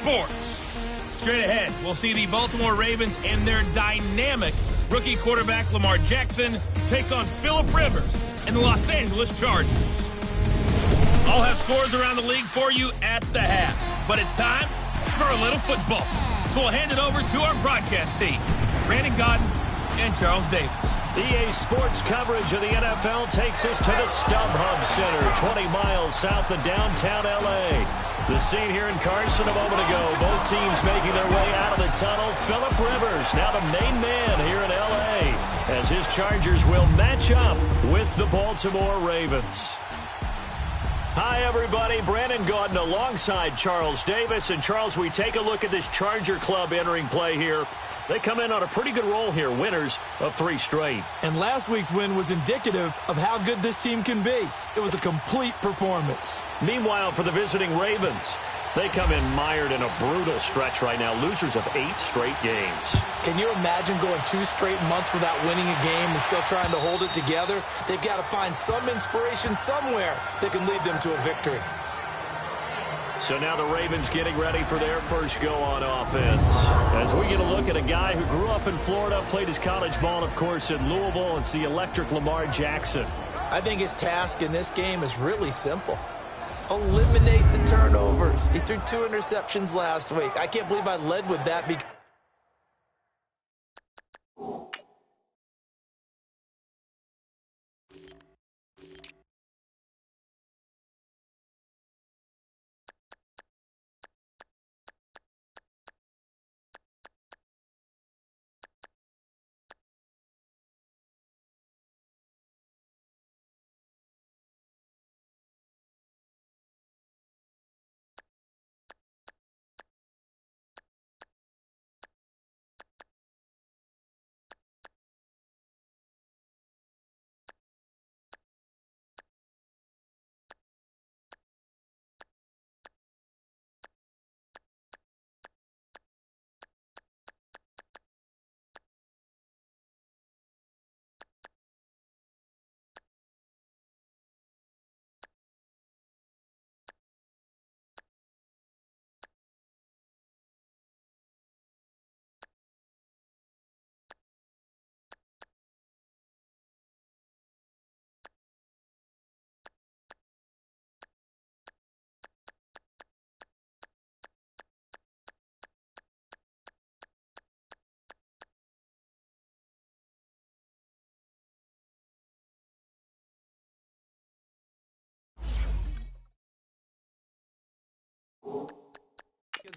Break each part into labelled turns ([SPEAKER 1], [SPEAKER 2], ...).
[SPEAKER 1] sports. Straight ahead, we'll see the Baltimore Ravens and their dynamic rookie quarterback Lamar Jackson take on Phillip Rivers and the Los Angeles Chargers. I'll have scores around the league for you at the half, but it's time for a little football. So we'll hand it over to our broadcast team, Brandon Gaudin and Charles Davis.
[SPEAKER 2] EA Sports coverage of the NFL takes us to the StubHub Center, 20 miles south of downtown L.A. The scene here in Carson a moment ago. Both teams making their way out of the tunnel. Phillip Rivers, now the main man here in L.A., as his Chargers will match up with the Baltimore Ravens. Hi, everybody. Brandon Gaudin alongside Charles Davis. And, Charles, we take a look at this Charger club entering play here. They come in on a pretty good roll here, winners of 3 straight.
[SPEAKER 3] And last week's win was indicative of how good this team can be. It was a complete performance.
[SPEAKER 2] Meanwhile, for the visiting Ravens, they come in mired in a brutal stretch right now, losers of 8 straight games.
[SPEAKER 3] Can you imagine going 2 straight months without winning a game and still trying to hold it together? They've got to find some inspiration somewhere that can lead them to a victory.
[SPEAKER 2] So now the Ravens getting ready for their first go on offense. As we get a look at a guy who grew up in Florida, played his college ball, of course, in Louisville. It's the electric Lamar Jackson.
[SPEAKER 3] I think his task in this game is really simple. Eliminate the turnovers. He threw 2 interceptions last week. I can't believe I led with that because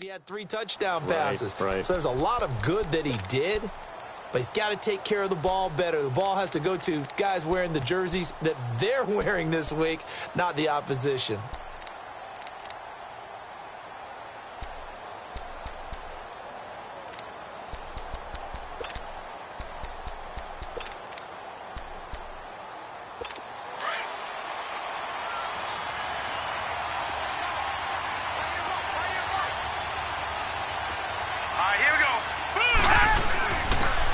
[SPEAKER 3] he had 3 touchdown passes.
[SPEAKER 2] Right.
[SPEAKER 3] So there's a lot of good that he did, but he's got to take care of the ball better. The ball has to go to guys wearing the jerseys that they're wearing this week, not the opposition.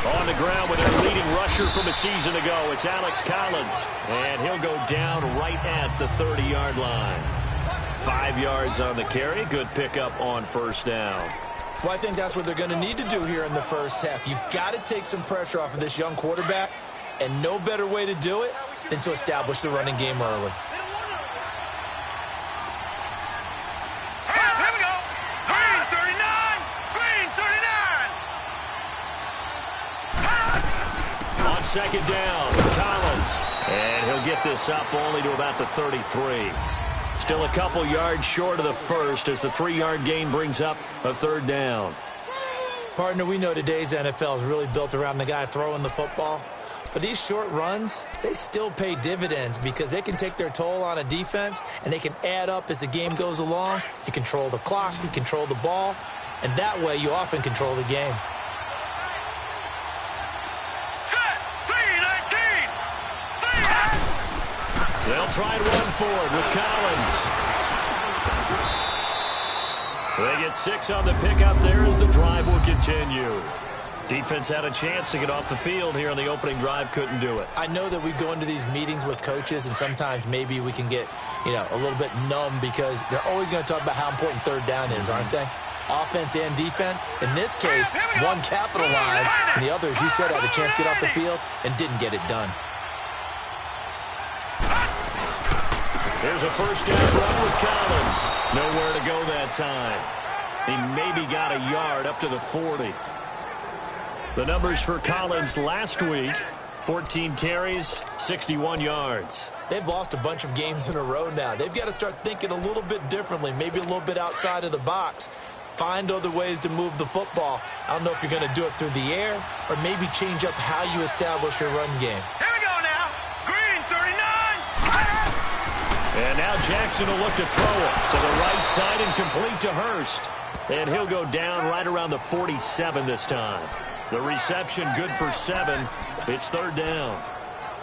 [SPEAKER 2] On the ground with their leading rusher from a season ago, it's Alex Collins. And he'll go down right at the 30-yard line. 5 yards on the carry. Good pickup on first down.
[SPEAKER 3] Well, I think that's what they're going to need to do here in the first half. You've got to take some pressure off of this young quarterback, and no better way to do it than to establish the running game early.
[SPEAKER 2] Second down, Collins. And he'll get this up only to about the 33. Still a couple yards short of the first as the 3-yard gain brings up a 3rd down.
[SPEAKER 3] Partner, we know today's NFL is really built around the guy throwing the football. But these short runs, they still pay dividends because they can take their toll on a defense and they can add up as the game goes along. You control the clock, you control the ball, and that way you often control the game.
[SPEAKER 2] They'll try and run forward with Collins. They get 6 on the pickup there as the drive will continue. Defense had a chance to get off the field here on the opening drive, couldn't do it.
[SPEAKER 3] I know that we go into these meetings with coaches, and sometimes maybe we can get, a little bit numb because they're always going to talk about how important 3rd down is, aren't they? offense and defense. In this case, one capitalized, and the other, as you said, had a chance to get off the field and didn't get it done.
[SPEAKER 2] Here's a first down run with Collins. Nowhere to go that time. He maybe got a yard up to the 40. The numbers for Collins last week, 14 carries, 61 yards.
[SPEAKER 3] They've lost a bunch of games in a row now. They've got to start thinking a little bit differently, maybe a little bit outside of the box. Find other ways to move the football. I don't know if you're going to do it through the air or maybe change up how you establish your run game.
[SPEAKER 4] Here we go now. Green, 39.
[SPEAKER 2] And now Jackson will look to throw it to the right side and complete to Hurst. And he'll go down right around the 47 this time. The reception good for 7. It's third down.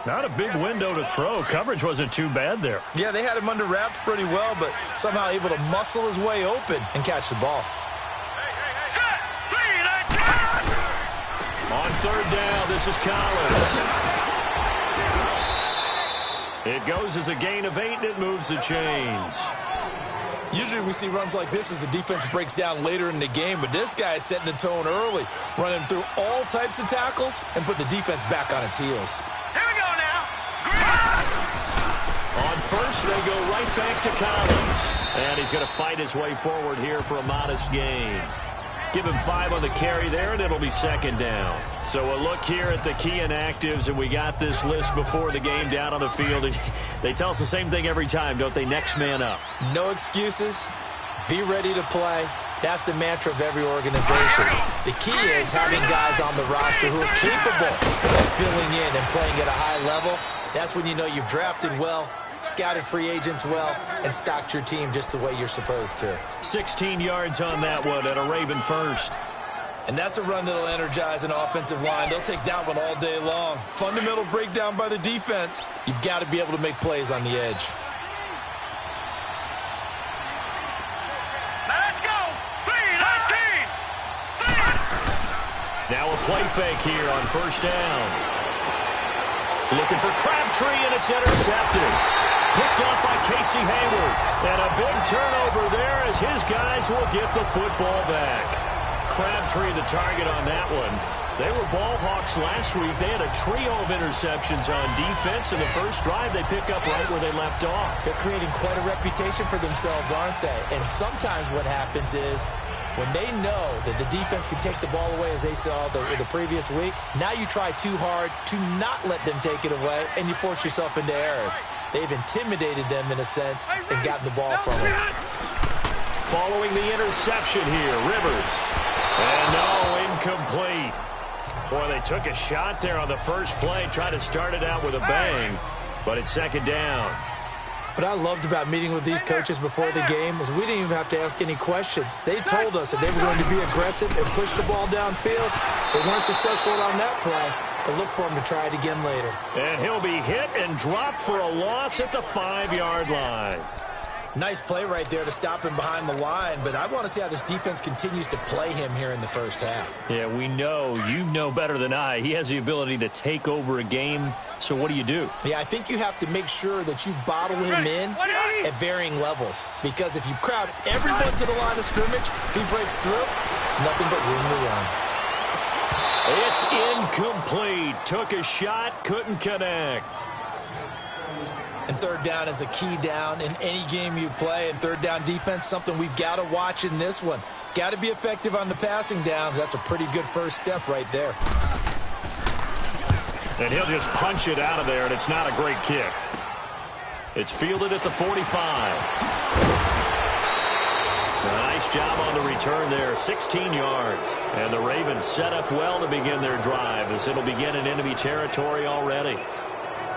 [SPEAKER 5] Not a big window to throw. Coverage wasn't too bad there.
[SPEAKER 3] Yeah, they had him under wraps pretty well, but somehow able to muscle his way open and catch the ball.
[SPEAKER 4] Set. Green,
[SPEAKER 2] On third down, this is Collins. It goes as a gain of 8, and it moves the chains.
[SPEAKER 3] Usually we see runs like this as the defense breaks down later in the game, but this guy is setting the tone early, running through all types of tackles and put the defense back on its heels.
[SPEAKER 4] Here we go now. Green.
[SPEAKER 2] On first, they go right back to Collins. And he's going to fight his way forward here for a modest gain. Give him 5 on the carry there, and it'll be second down. So a look here at the key inactives, and we got this list before the game down on the field. And they tell us the same thing every time, don't they? Next man up.
[SPEAKER 3] No excuses. Be ready to play. That's the mantra of every organization. The key is having guys on the roster who are capable of filling in and playing at a high level. That's when you know you've drafted well, scouted free agents well, and stocked your team just the way you're supposed to.
[SPEAKER 2] 16 yards on that one at a Raven first.
[SPEAKER 3] And that's a run that'll energize an offensive line. They'll take that one all day long. Fundamental breakdown by the defense. You've got to be able to make plays on the edge.
[SPEAKER 4] Let's go. 3-19.
[SPEAKER 2] Now a play fake here on first down. Looking for Crabtree, and it's intercepted. Picked off by Casey Hayward. And a big turnover there as his guys will get the football back. Crabtree the target on that one. They were ball hawks last week. They had a trio of interceptions on defense. In the first drive, they pick up right where they left off.
[SPEAKER 3] They're creating quite a reputation for themselves, aren't they? And sometimes what happens is when they know that the defense can take the ball away, as they saw the previous week, now you try too hard to not let them take it away, and you force yourself into errors. They've intimidated them in a sense and gotten the ball from them.
[SPEAKER 2] Following the interception here, Rivers. And no, incomplete. Boy, they took a shot there on the first play, tried to start it out with a bang, but it's second down.
[SPEAKER 3] What I loved about meeting with these coaches before the game is we didn't even have to ask any questions. They told us that they were going to be aggressive and push the ball downfield. They weren't successful on that play, but look for them to try it again later.
[SPEAKER 2] And he'll be hit and dropped for a loss at the 5-yard line.
[SPEAKER 3] Nice play right there to stop him behind the line, but I want to see how this defense continues to play him here in the first half.
[SPEAKER 5] Yeah, we know. You know better than I. He has the ability to take over a game, so what do you do?
[SPEAKER 3] Yeah, I think you have to make sure that you bottle him in at varying levels, because if you crowd everyone to the line of scrimmage, if he breaks through, there's nothing but room to run.
[SPEAKER 2] It's incomplete. Took a shot, couldn't connect.
[SPEAKER 3] And third down is a key down in any game you play. And third down defense, something we've got to watch in this one. Got to be effective on the passing downs. That's a pretty good first step right there.
[SPEAKER 2] And he'll just punch it out of there, and it's not a great kick. It's fielded at the 45. Nice job on the return there, 16 yards. And the Ravens set up well to begin their drive as it'll begin in enemy territory already.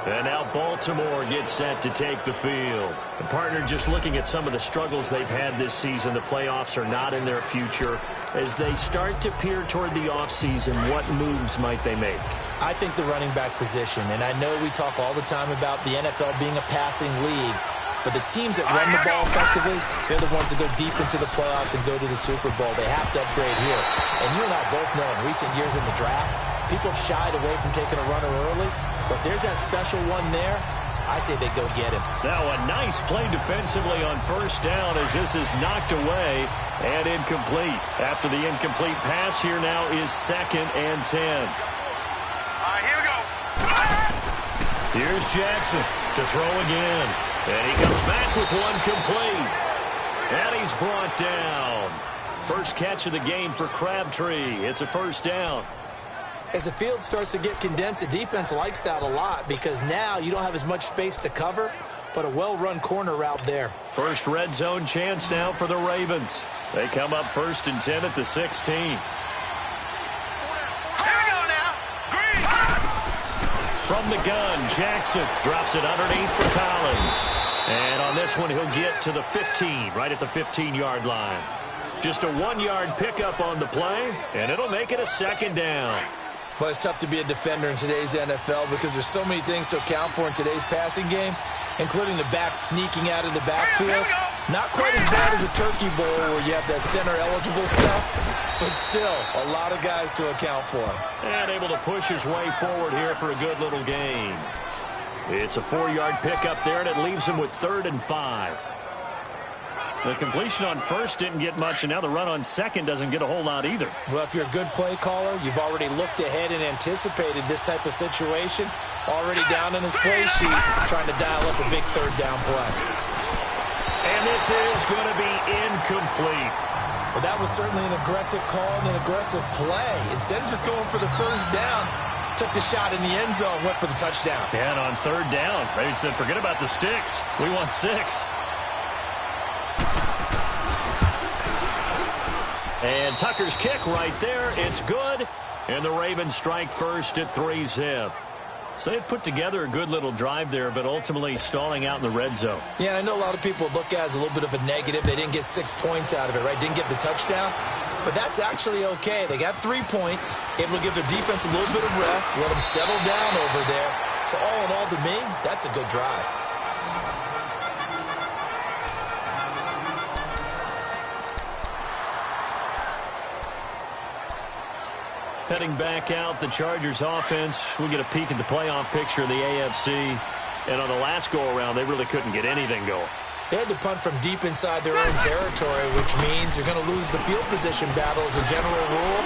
[SPEAKER 2] And now Baltimore gets set to take the field. And partner, just looking at some of the struggles they've had this season, the playoffs are not in their future. As they start to peer toward the offseason, what moves might they make?
[SPEAKER 3] I think the running back position, and I know we talk all the time about the NFL being a passing league, but the teams that run the ball effectively, they're the ones that go deep into the playoffs and go to the Super Bowl. They have to upgrade here. And you and I both know in recent years in the draft, people have shied away from taking a runner early. But there's that special one there, I say they go get him.
[SPEAKER 2] Now a nice play defensively on first down as this is knocked away and incomplete. After the incomplete pass, here now is 2nd and 10.
[SPEAKER 4] All right, here we go.
[SPEAKER 2] Here's Jackson to throw again. And he comes back with one complete. And he's brought down. First catch of the game for Crabtree. It's a first down.
[SPEAKER 3] As the field starts to get condensed, the defense likes that a lot because now you don't have as much space to cover, but a well-run corner route there.
[SPEAKER 2] First red zone chance now for the Ravens. They come up 1st and 10 at the 16.
[SPEAKER 4] Here we go now. Green.
[SPEAKER 2] From the gun, Jackson drops it underneath for Collins. And on this one, he'll get to the 15, right at the 15-yard line. Just a 1-yard pickup on the play, and it'll make it a 2nd down.
[SPEAKER 3] Well, it's tough to be a defender in today's NFL because there's so many things to account for in today's passing game, including the back sneaking out of the backfield. Not quite as bad as a turkey bowl where you have that center-eligible stuff, but still a lot of guys to account for.
[SPEAKER 2] And able to push his way forward here for a good little gain. It's a 4-yard pickup there, and it leaves him with 3rd and 5. The completion on first didn't get much, and now the run on second doesn't get a whole lot either.
[SPEAKER 3] Well, if you're a good play caller, you've already looked ahead and anticipated this type of situation. Already down in his play sheet, trying to dial up a big 3rd down play.
[SPEAKER 2] And this is going to be incomplete.
[SPEAKER 3] Well, that was certainly an aggressive call and an aggressive play. Instead of just going for the first down, took the shot in the end zone, went for the touchdown.
[SPEAKER 2] And on 3rd down, Ravens said, forget about the sticks. We want 6. And Tucker's kick right there. It's good. And the Ravens strike first at 3-zip. So they put together a good little drive there, but ultimately stalling out in the red zone.
[SPEAKER 3] Yeah, I know a lot of people look at it as a little bit of a negative. They didn't get 6 points out of it, right? Didn't get the touchdown. But that's actually okay. They got 3 points, able to give their defense a little bit of rest, let them settle down over there. So all in all, to me, that's a good drive.
[SPEAKER 2] Heading back out, the Chargers offense. We get a peek at the playoff picture of the AFC. And on the last go-around, they really couldn't get anything going.
[SPEAKER 3] They had to punt from deep inside their own territory, which means you're going to lose the field position battle as a general rule.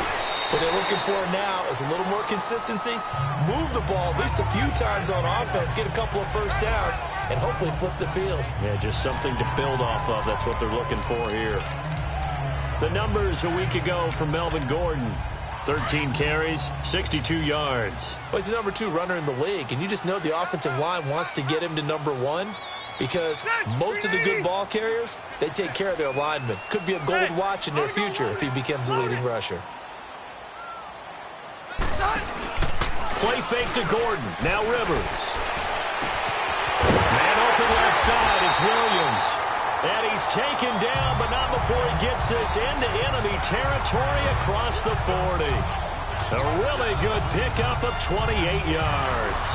[SPEAKER 3] What they're looking for now is a little more consistency, move the ball at least a few times on offense, get a couple of first downs, and hopefully flip the field.
[SPEAKER 2] Yeah, just something to build off of. That's what they're looking for here. The numbers a week ago from Melvin Gordon. 13 carries, 62 yards.
[SPEAKER 3] Well, he's the number 2 runner in the league, and you just know the offensive line wants to get him to number 1 because most of the good ball carriers, they take care of their linemen. Could be a gold watch in their future if he becomes the leading rusher.
[SPEAKER 2] Play fake to Gordon. Now Rivers. Man open left side. It's Williams. And he's taken down, but not before he gets this into enemy territory across the 40. A really good pickup of 28 yards.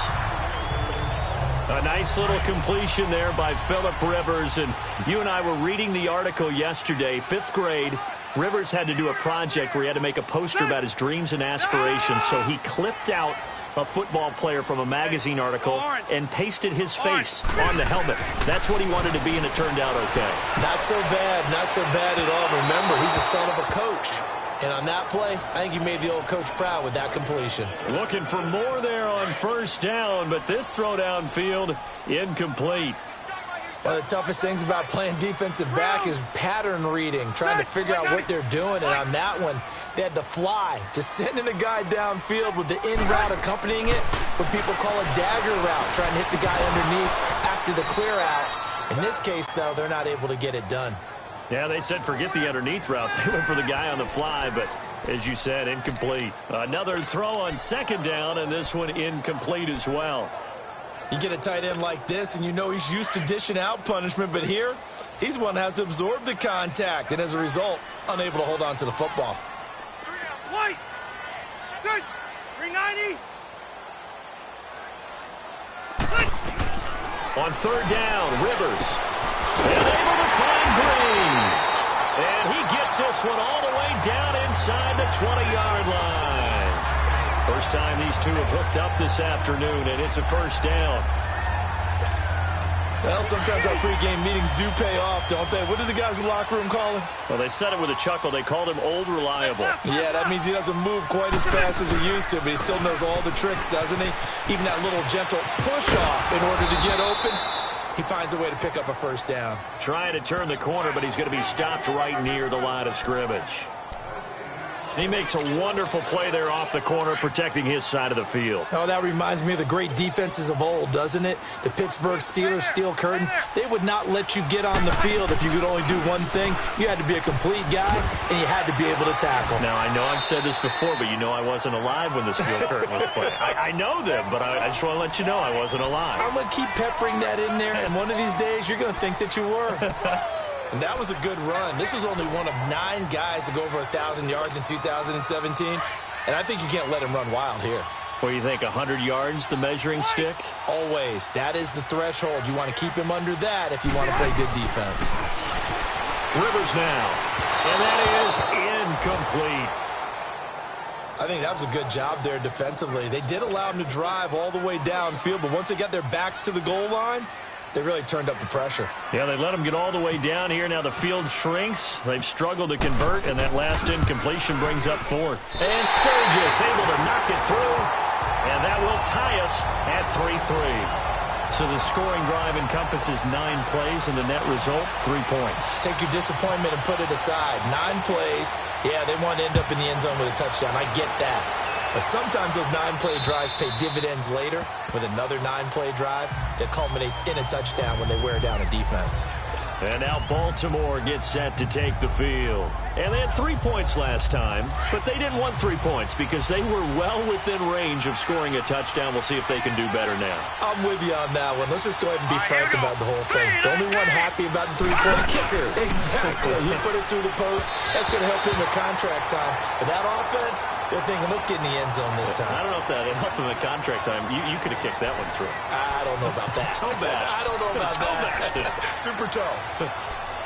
[SPEAKER 2] A nice little completion there by Phillip Rivers. And you and I were reading the article yesterday, 5th grade. Rivers had to do a project where he had to make a poster about his dreams and aspirations. So he clipped out a football player from a magazine article and pasted his face on the helmet. That's what he wanted to be, and it turned out okay.
[SPEAKER 3] Not so bad at all. Remember, he's the son of a coach. And on that play, I think he made the old coach proud with that completion.
[SPEAKER 2] Looking for more there on first down, but this throw downfield incomplete.
[SPEAKER 3] One of the toughest things about playing defensive back is pattern reading, trying to figure out what they're doing. And on that one, they had the fly, just sending a guy downfield with the in route accompanying it, what people call a dagger route, trying to hit the guy underneath after the clear out. In this case, though, they're not able to get it done.
[SPEAKER 2] Yeah, they said forget the underneath route. They went for the guy on the fly, but as you said, incomplete. Another throw on second down, and this one incomplete as well.
[SPEAKER 3] You get a tight end like this, and you know he's used to dishing out punishment, but here, he's one that has to absorb the contact, and as a result, unable to hold on to the football.
[SPEAKER 4] White. Good. 390.
[SPEAKER 2] On third down, Rivers. And able to find Green. And he gets this one all the way down inside the 20-yard line. First time these two have hooked up this afternoon, and it's a first down.
[SPEAKER 3] Well, sometimes our pregame meetings do pay off, don't they? What do the guys in the locker room call him?
[SPEAKER 5] Well, they said it with a chuckle. They called him Old Reliable.
[SPEAKER 3] Yeah, that means he doesn't move quite as fast as he used to, but he still knows all the tricks, doesn't he? Even that little gentle push-off in order to get open, he finds a way to pick up a first down.
[SPEAKER 5] Trying to turn the corner, but he's going to be stopped right near the line of scrimmage. He makes a wonderful play there off the corner, protecting his side of the field.
[SPEAKER 3] Oh, that reminds me of the great defenses of old, doesn't it? The Pittsburgh Steelers, Steel Curtain, they would not let you get on the field if you could only do one thing. You had to be a complete guy, and you had to be able to tackle.
[SPEAKER 5] Now, I know I've said this before, but you know I wasn't alive when the Steel Curtain was playing. I know them, but I just want to let you know I wasn't alive.
[SPEAKER 3] I'm going to keep peppering that in there, and one of these days you're going to think that you were. And that was a good run. This was only one of 9 guys to go over 1,000 yards in 2017. And I think you can't let him run wild here.
[SPEAKER 5] What do you think, 100 yards, the measuring stick?
[SPEAKER 3] Always. That is the threshold. You want to keep him under that if you want to play good defense.
[SPEAKER 5] Rivers now. And that is incomplete.
[SPEAKER 3] I think that was a good job there defensively. They did allow him to drive all the way downfield, but once they got their backs to the goal line, they really turned up the pressure.
[SPEAKER 5] Yeah, they let him get all the way down here. Now the field shrinks. They've struggled to convert, and that last incompletion brings up 4th. And Sturgis able to knock it through, and that will tie us at 3-3. So the scoring drive encompasses 9 plays, and the net result, 3 points.
[SPEAKER 3] Take your disappointment and put it aside. 9 plays. Yeah, they want to end up in the end zone with a touchdown. I get that. But sometimes those 9-play drives pay dividends later with another 9-play drive that culminates in a touchdown when they wear down a defense.
[SPEAKER 5] And now Baltimore gets set to take the field. And they had 3 points last time, but they didn't want 3 points because they were well within range of scoring a touchdown. We'll see if they can do better now.
[SPEAKER 3] I'm with you on that one. Let's just go ahead and be frank about the whole thing. The only one happy about the 3-point kicker. Exactly. He put it through the post. That's going to help him at contract time. But that offense, they're thinking, let's get in the end zone this time.
[SPEAKER 5] I don't know if that helped him at contract time. You could have kicked that one through.
[SPEAKER 3] I don't know about that.
[SPEAKER 5] Toe bash.
[SPEAKER 3] I don't know about that. Super toe.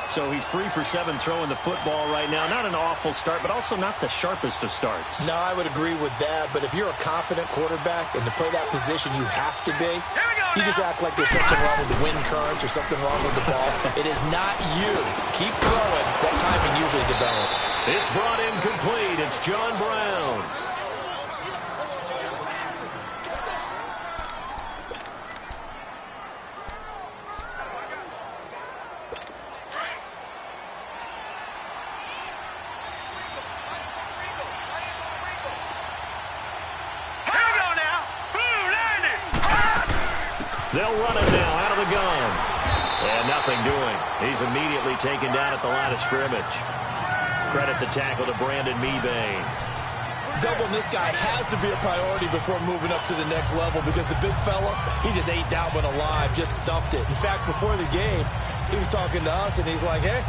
[SPEAKER 5] So he's 3 for 7 throwing the football right now. Not an awful start, but also not the sharpest of starts.
[SPEAKER 6] No, I would agree with that. But if you're a confident quarterback and to play that position, you have to be. You just act like there's something wrong with the wind currents or something wrong with the ball.
[SPEAKER 3] It is not you. Keep throwing. That timing usually develops.
[SPEAKER 5] It's brought in complete. It's John Brown. They'll run it now out of the gun. And nothing doing. He's immediately taken down at the line of scrimmage. Credit the tackle to Brandon Mebane.
[SPEAKER 3] Doubling this guy has to be a priority before moving up to the next level because the big fella, he just ate that one alive, just stuffed it. In fact, before the game, he was talking to us, and he's like, hey,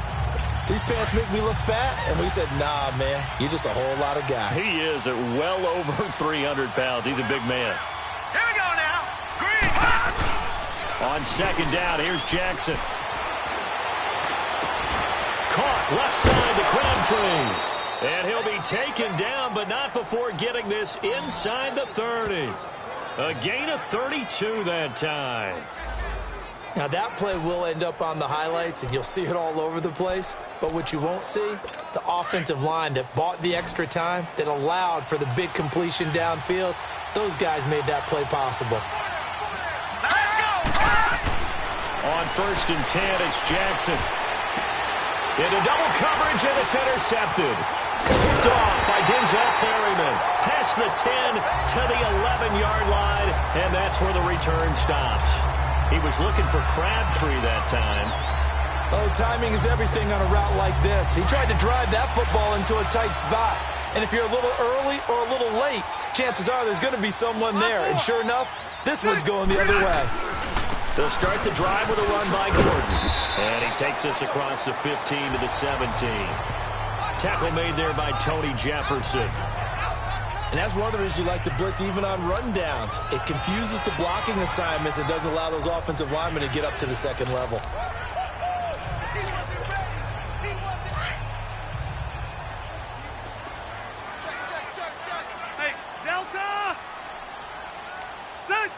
[SPEAKER 3] these pants make me look fat. And we said, nah, man, you're just a whole lot of guy.
[SPEAKER 5] He is at well over 300 pounds. He's a big man.
[SPEAKER 4] Here we go now. Green.
[SPEAKER 5] On second down, here's Jackson. Caught left side to Crabtree. And he'll be taken down, but not before getting this inside the 30. A gain of 32 that time.
[SPEAKER 3] Now, that play will end up on the highlights, and you'll see it all over the place. But what you won't see, the offensive line that bought the extra time, that allowed for the big completion downfield, those guys made that play possible.
[SPEAKER 4] Let's go.
[SPEAKER 5] On 1st and 10, it's Jackson. Into double coverage, and it's intercepted. Picked off by Denzel Perryman. Past the 10 to the 11-yard line, and that's where the return stops. He was looking for Crabtree that time.
[SPEAKER 3] Oh, timing is everything on a route like this. He tried to drive that football into a tight spot. And if you're a little early or a little late, chances are there's going to be someone there. And sure enough, this one's going the other way.
[SPEAKER 5] They'll start the drive with a run by Gordon. And he takes us across the 15 to the 17. Tackle made there by Tony Jefferson.
[SPEAKER 3] And that's one of the reasons you like to blitz even on rundowns. It confuses the blocking assignments and doesn't allow those offensive linemen to get up to the second level.
[SPEAKER 4] Hey, Delta. Set.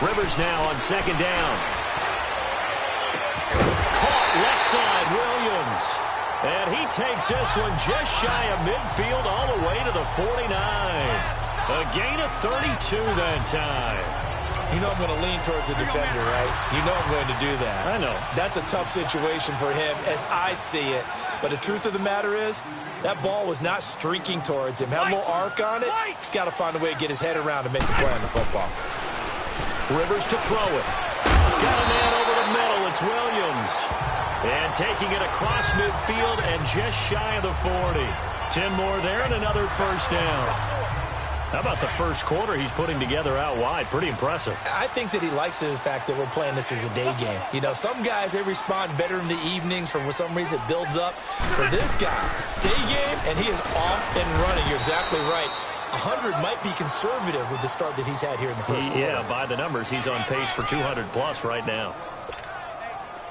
[SPEAKER 5] Rivers now on second down.
[SPEAKER 2] side, Williams. And he takes this one just shy of midfield all the way to the 49. A gain of 32 that time.
[SPEAKER 3] You know I'm going to lean towards the defender, right? You know I'm going to do that.
[SPEAKER 2] I know.
[SPEAKER 3] That's a tough situation for him as I see it. But the truth of the matter is, that ball was not streaking towards him. Had a little arc on it. He's got to find a way to get his head around to make the play on the football.
[SPEAKER 2] Rivers to throw it. Got a man over the middle. It's Williams. And taking it across midfield and just shy of the 40. 10 more there and another first down. How about the first quarter he's putting together out wide? Pretty impressive.
[SPEAKER 3] I think that he likes the fact that we're playing this as a day game. You know, some guys, they respond better in the evenings. For some reason, it builds up. For this guy, day game, and he is off and running. You're exactly right. 100 might be conservative with the start that he's had here in the first quarter.
[SPEAKER 2] Yeah, by the numbers, he's on pace for 200-plus right now.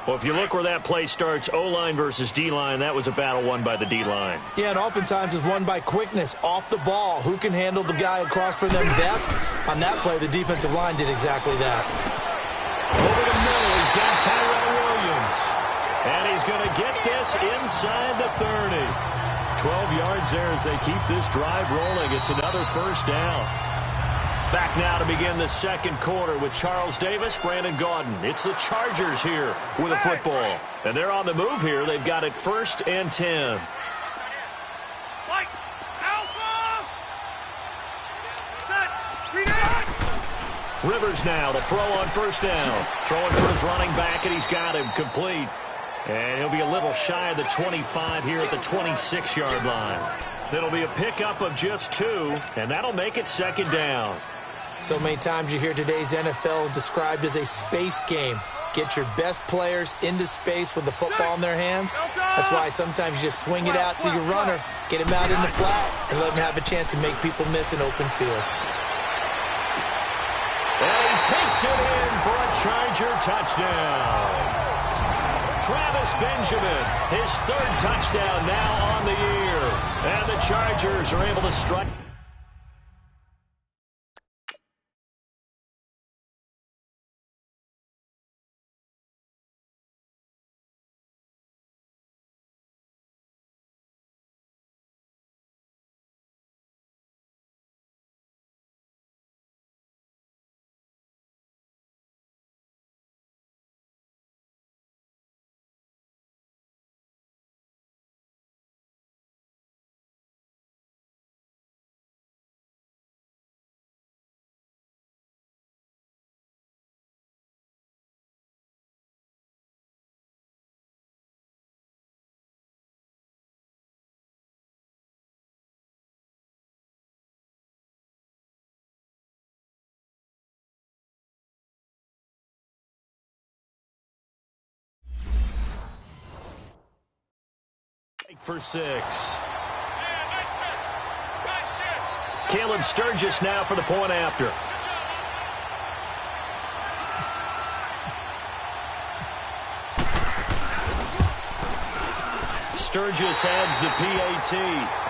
[SPEAKER 2] Well, if you look where that play starts, O-line versus D-line, that was a battle won by the D-line.
[SPEAKER 3] Yeah, and oftentimes it's won by quickness off the ball. Who can handle the guy across from them best? On that play, the defensive line did exactly that.
[SPEAKER 2] Over the middle, he's got Tyrell Williams. And he's going to get this inside the 30. 12 yards there as they keep this drive rolling. It's another first down. Back now to begin the second quarter with Charles Davis, Brandon Gaudin. It's the Chargers here with a football. And they're on the move here. They've got it 1st and 10.
[SPEAKER 4] Fight! Alpha! Set! Ready!
[SPEAKER 2] Rivers now to throw on first down. Throwing for his running back, and he's got him complete. And he'll be a little shy of the 25 here at the 26-yard line. It'll be a pickup of just 2, and that'll make it second down.
[SPEAKER 3] So many times you hear today's NFL described as a space game. Get your best players into space with the football in their hands. That's why sometimes you just swing it out to your runner, get him out in the flat, and let him have a chance to make people miss an open field.
[SPEAKER 2] And he takes it in for a Charger touchdown. Travis Benjamin, his 3rd touchdown now on the year. And the Chargers are able to strike. For 6. Caleb Sturgis now for the point after. Sturgis adds the PAT,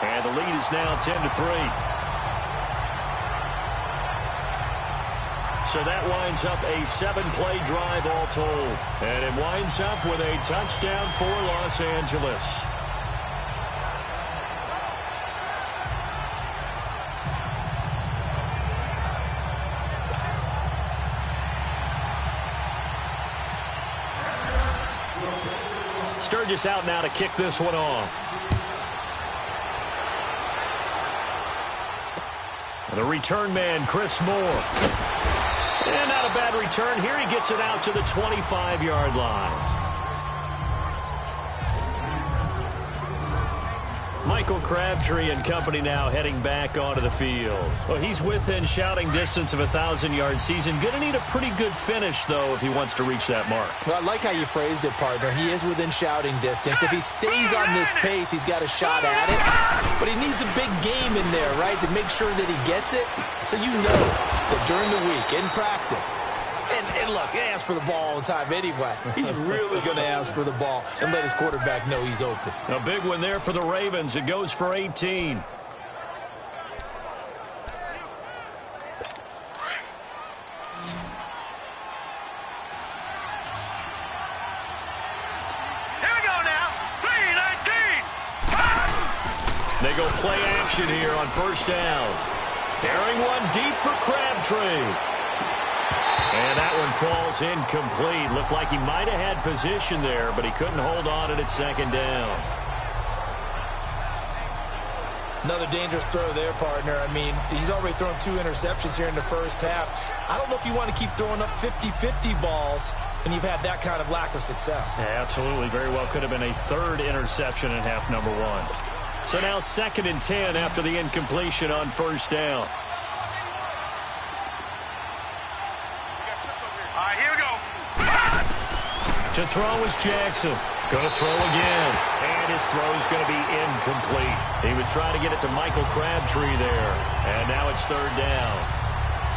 [SPEAKER 2] and the lead is now 10-3. So that winds up a 7-play drive all told. And it winds up with a touchdown for Los Angeles. Sturgis out now to kick this one off. The return man, Chris Moore. And not a bad return here. He gets it out to the 25-yard line. Michael Crabtree and company now heading back onto the field. Well, he's within shouting distance of a 1,000-yard season. Going to need a pretty good finish, though, if he wants to reach that mark.
[SPEAKER 3] Well, I like how you phrased it, partner. He is within shouting distance. If he stays on this pace, he's got a shot at it. But he needs a big game in there, right, to make sure that he gets it. So you know that during the week, in practice, and look, he asks for the ball all the time anyway. He's really going to ask for the ball and let his quarterback know he's open.
[SPEAKER 2] A big one there for the Ravens. It goes for 18.
[SPEAKER 4] Here we
[SPEAKER 2] They go play action here on first down. Airing one deep for Crabtree. And that one falls incomplete. Looked like he might have had position there, but he couldn't hold on at second down.
[SPEAKER 3] Another dangerous throw there, partner. I mean, he's already thrown 2 interceptions here in the first half. I don't know if you want to keep throwing up 50-50 balls when you've had that kind of lack of success.
[SPEAKER 2] Yeah, absolutely. Very well could have been a 3rd interception in half number 1. So now 2nd and 10 after the incompletion on first down.
[SPEAKER 4] All right, here we go.
[SPEAKER 2] To throw is Jackson. Going to throw again. And his throw is going to be incomplete. He was trying to get it to Michael Crabtree there. And now it's 3rd down.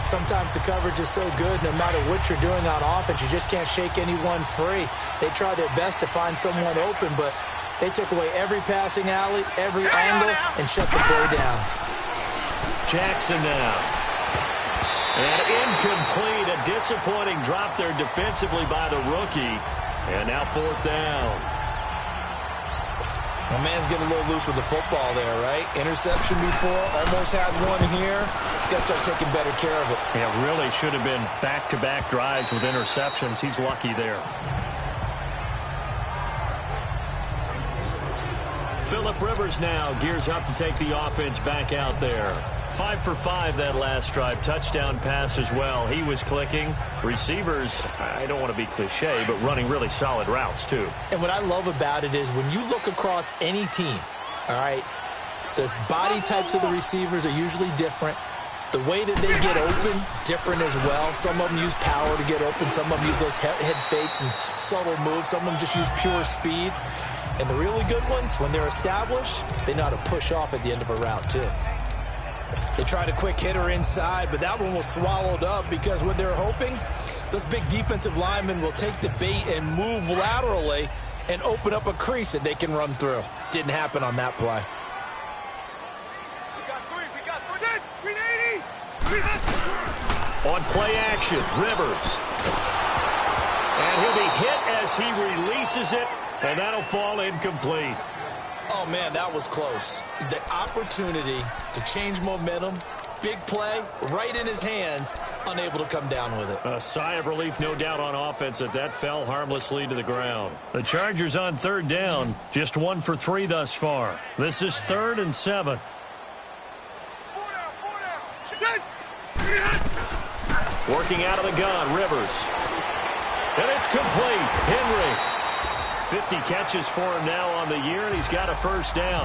[SPEAKER 3] Sometimes the coverage is so good, no matter what you're doing on offense, you just can't shake anyone free. They try their best to find someone open, but they took away every passing alley, every angle, and shut the play down.
[SPEAKER 2] Jackson now. And incomplete. A disappointing drop there defensively by the rookie. And now 4th down.
[SPEAKER 3] My man's getting a little loose with the football there, right? Interception before, almost had one here. He's got to start taking better care of it.
[SPEAKER 2] Yeah, really should have been back-to-back drives with interceptions. He's lucky there. Phillip Rivers now gears up to take the offense back out there. 5 for 5 that last drive. Touchdown pass as well. He was clicking. Receivers, I don't want to be cliche, but running really solid routes too.
[SPEAKER 3] And what I love about it is when you look across any team, all right, the body types of the receivers are usually different. The way that they get open, different as well. Some of them use power to get open. Some of them use those head fakes and subtle moves. Some of them just use pure speed. And the really good ones, when they're established, they know how to push off at the end of a route too. They tried a quick hitter inside, but that one was swallowed up because what they're hoping, those big defensive linemen will take the bait and move laterally and open up a crease that they can run through. Didn't happen on that play.
[SPEAKER 4] We got 3. 380.
[SPEAKER 2] On play action, Rivers. And he'll be hit as he releases it, and that'll fall incomplete.
[SPEAKER 3] Oh, man, that was close. The opportunity to change momentum, big play, right in his hands, unable to come down with it.
[SPEAKER 2] A sigh of relief, no doubt, on offense that fell harmlessly to the ground. The Chargers on 3rd down, just 1 for 3 thus far. This is 3rd and 7.
[SPEAKER 4] 4 down.
[SPEAKER 2] Working out of the gun, Rivers. And it's complete. Henry. 50 catches for him now on the year, and he's got a first down.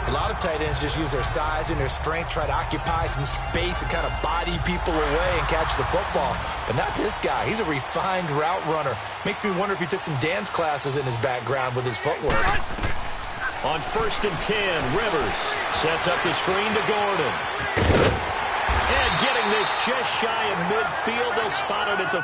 [SPEAKER 3] A lot of tight ends just use their size and their strength, try to occupy some space and kind of body people away and catch the football. But not this guy. He's a refined route runner. Makes me wonder if he took some dance classes in his background with his footwork.
[SPEAKER 2] On 1st and 10, Rivers sets up the screen to Gordon. And getting this just shy of midfield, they'll spot it at the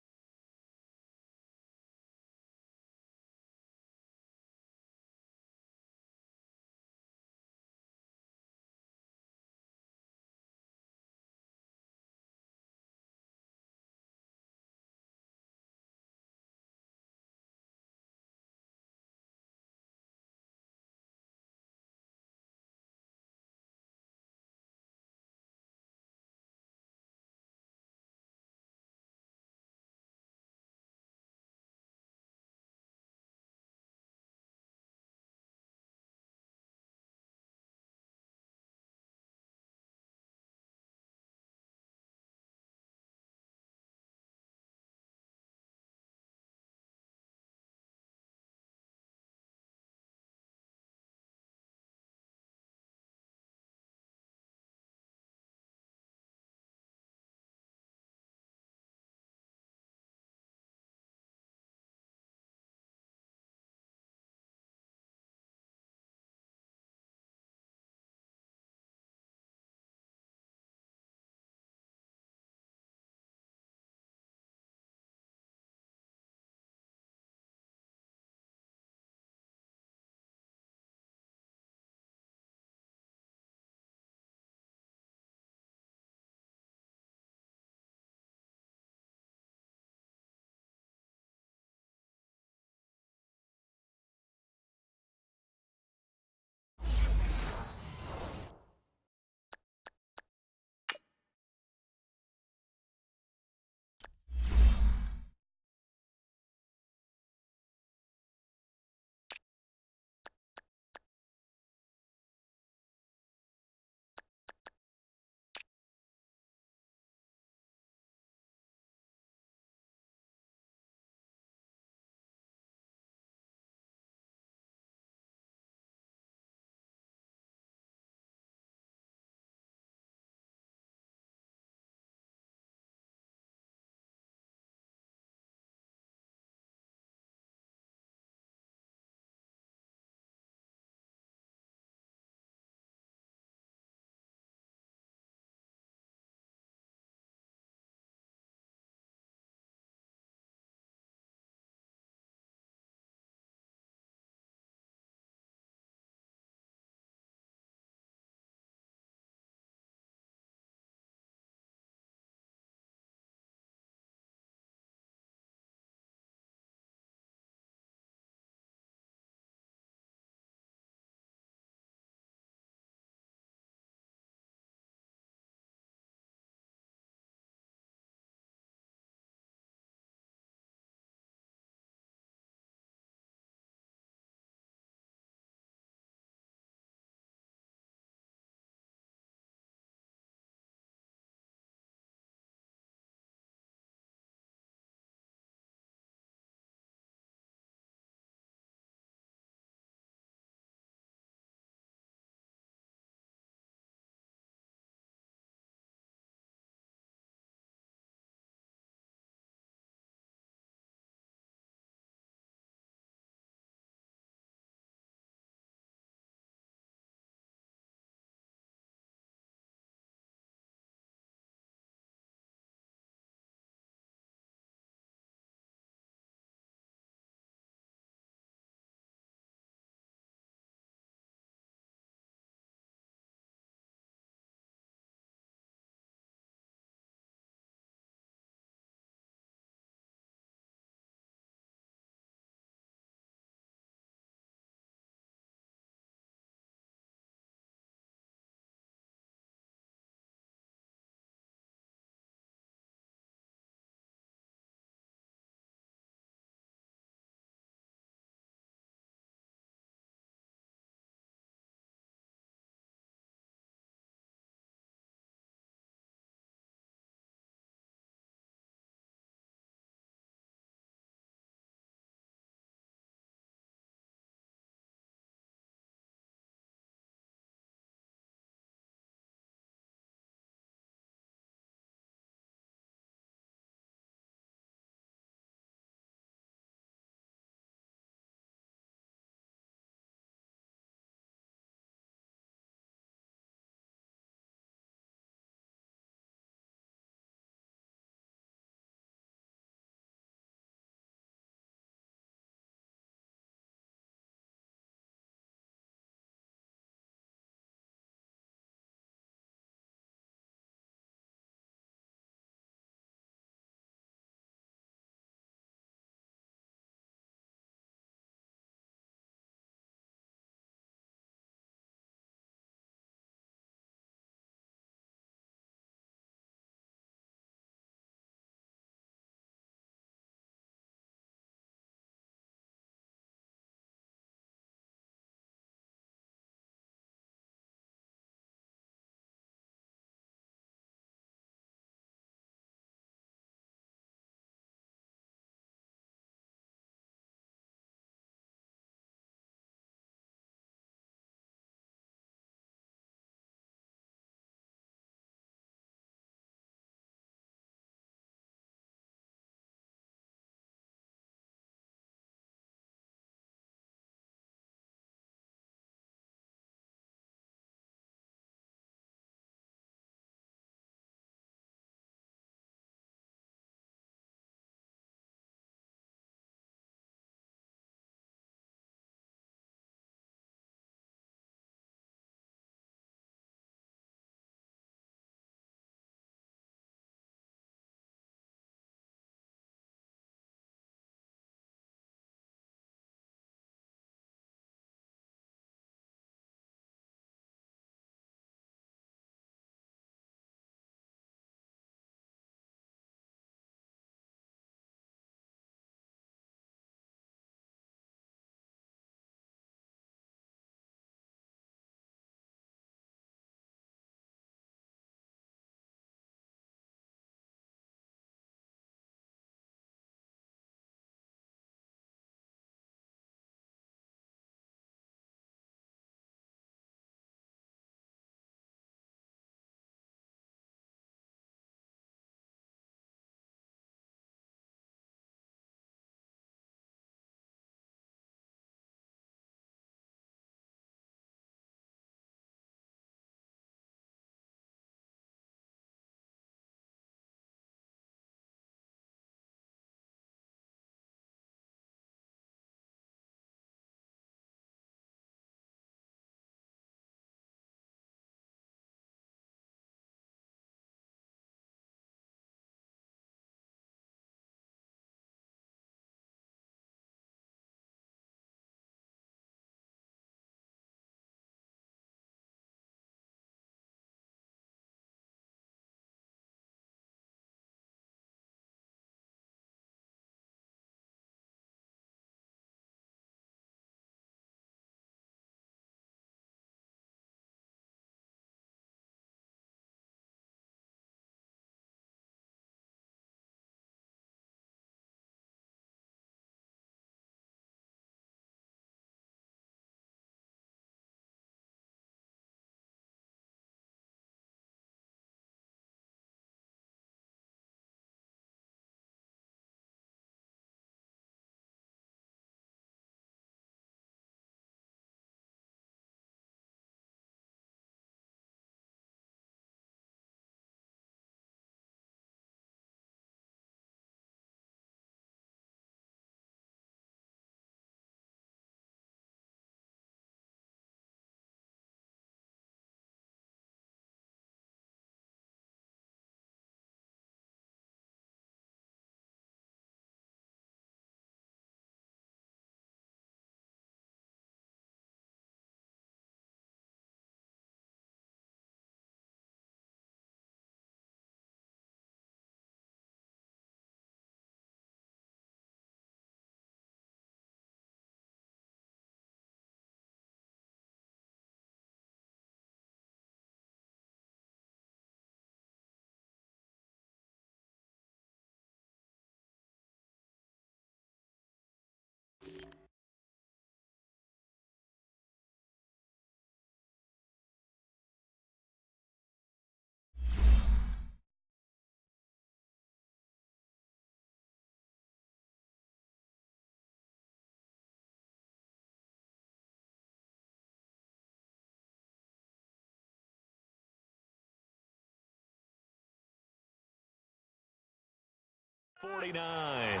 [SPEAKER 5] 49.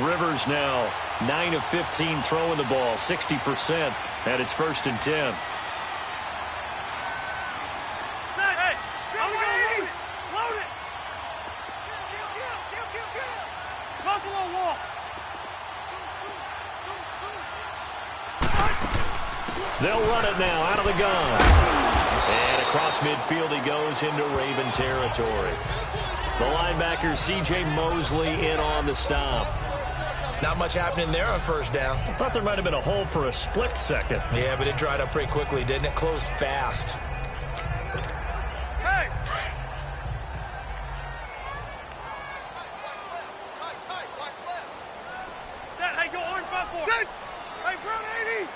[SPEAKER 5] Rivers now 9 of 15 throwing the ball, 60%, and it's 1st and 10. They'll run it now out of the gun. And across midfield he goes into Raven territory. The linebacker C.J. Mosley in on the stop.
[SPEAKER 3] Not much happening there on 1st down.
[SPEAKER 5] I thought there might have been a hole for a split second.
[SPEAKER 3] Yeah, but it dried up pretty quickly, didn't it? Closed fast.
[SPEAKER 4] Hey! Set, hey, go orange spot for. Set! Hey, Brown 80!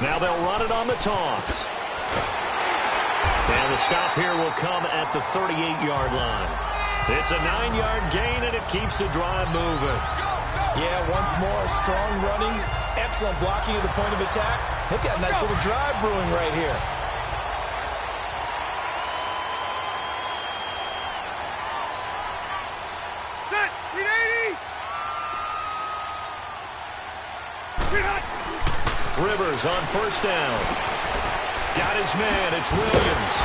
[SPEAKER 5] Now they'll run it on the toss. And the stop here will come at the 38-yard line. It's a 9-yard gain, and it keeps the drive moving.
[SPEAKER 3] Yeah, once more, strong running, excellent blocking at the point of attack. They've got a nice little drive brewing right here.
[SPEAKER 4] Set! Lead 80!
[SPEAKER 5] Rivers on 1st down. Got his man. It's Williams.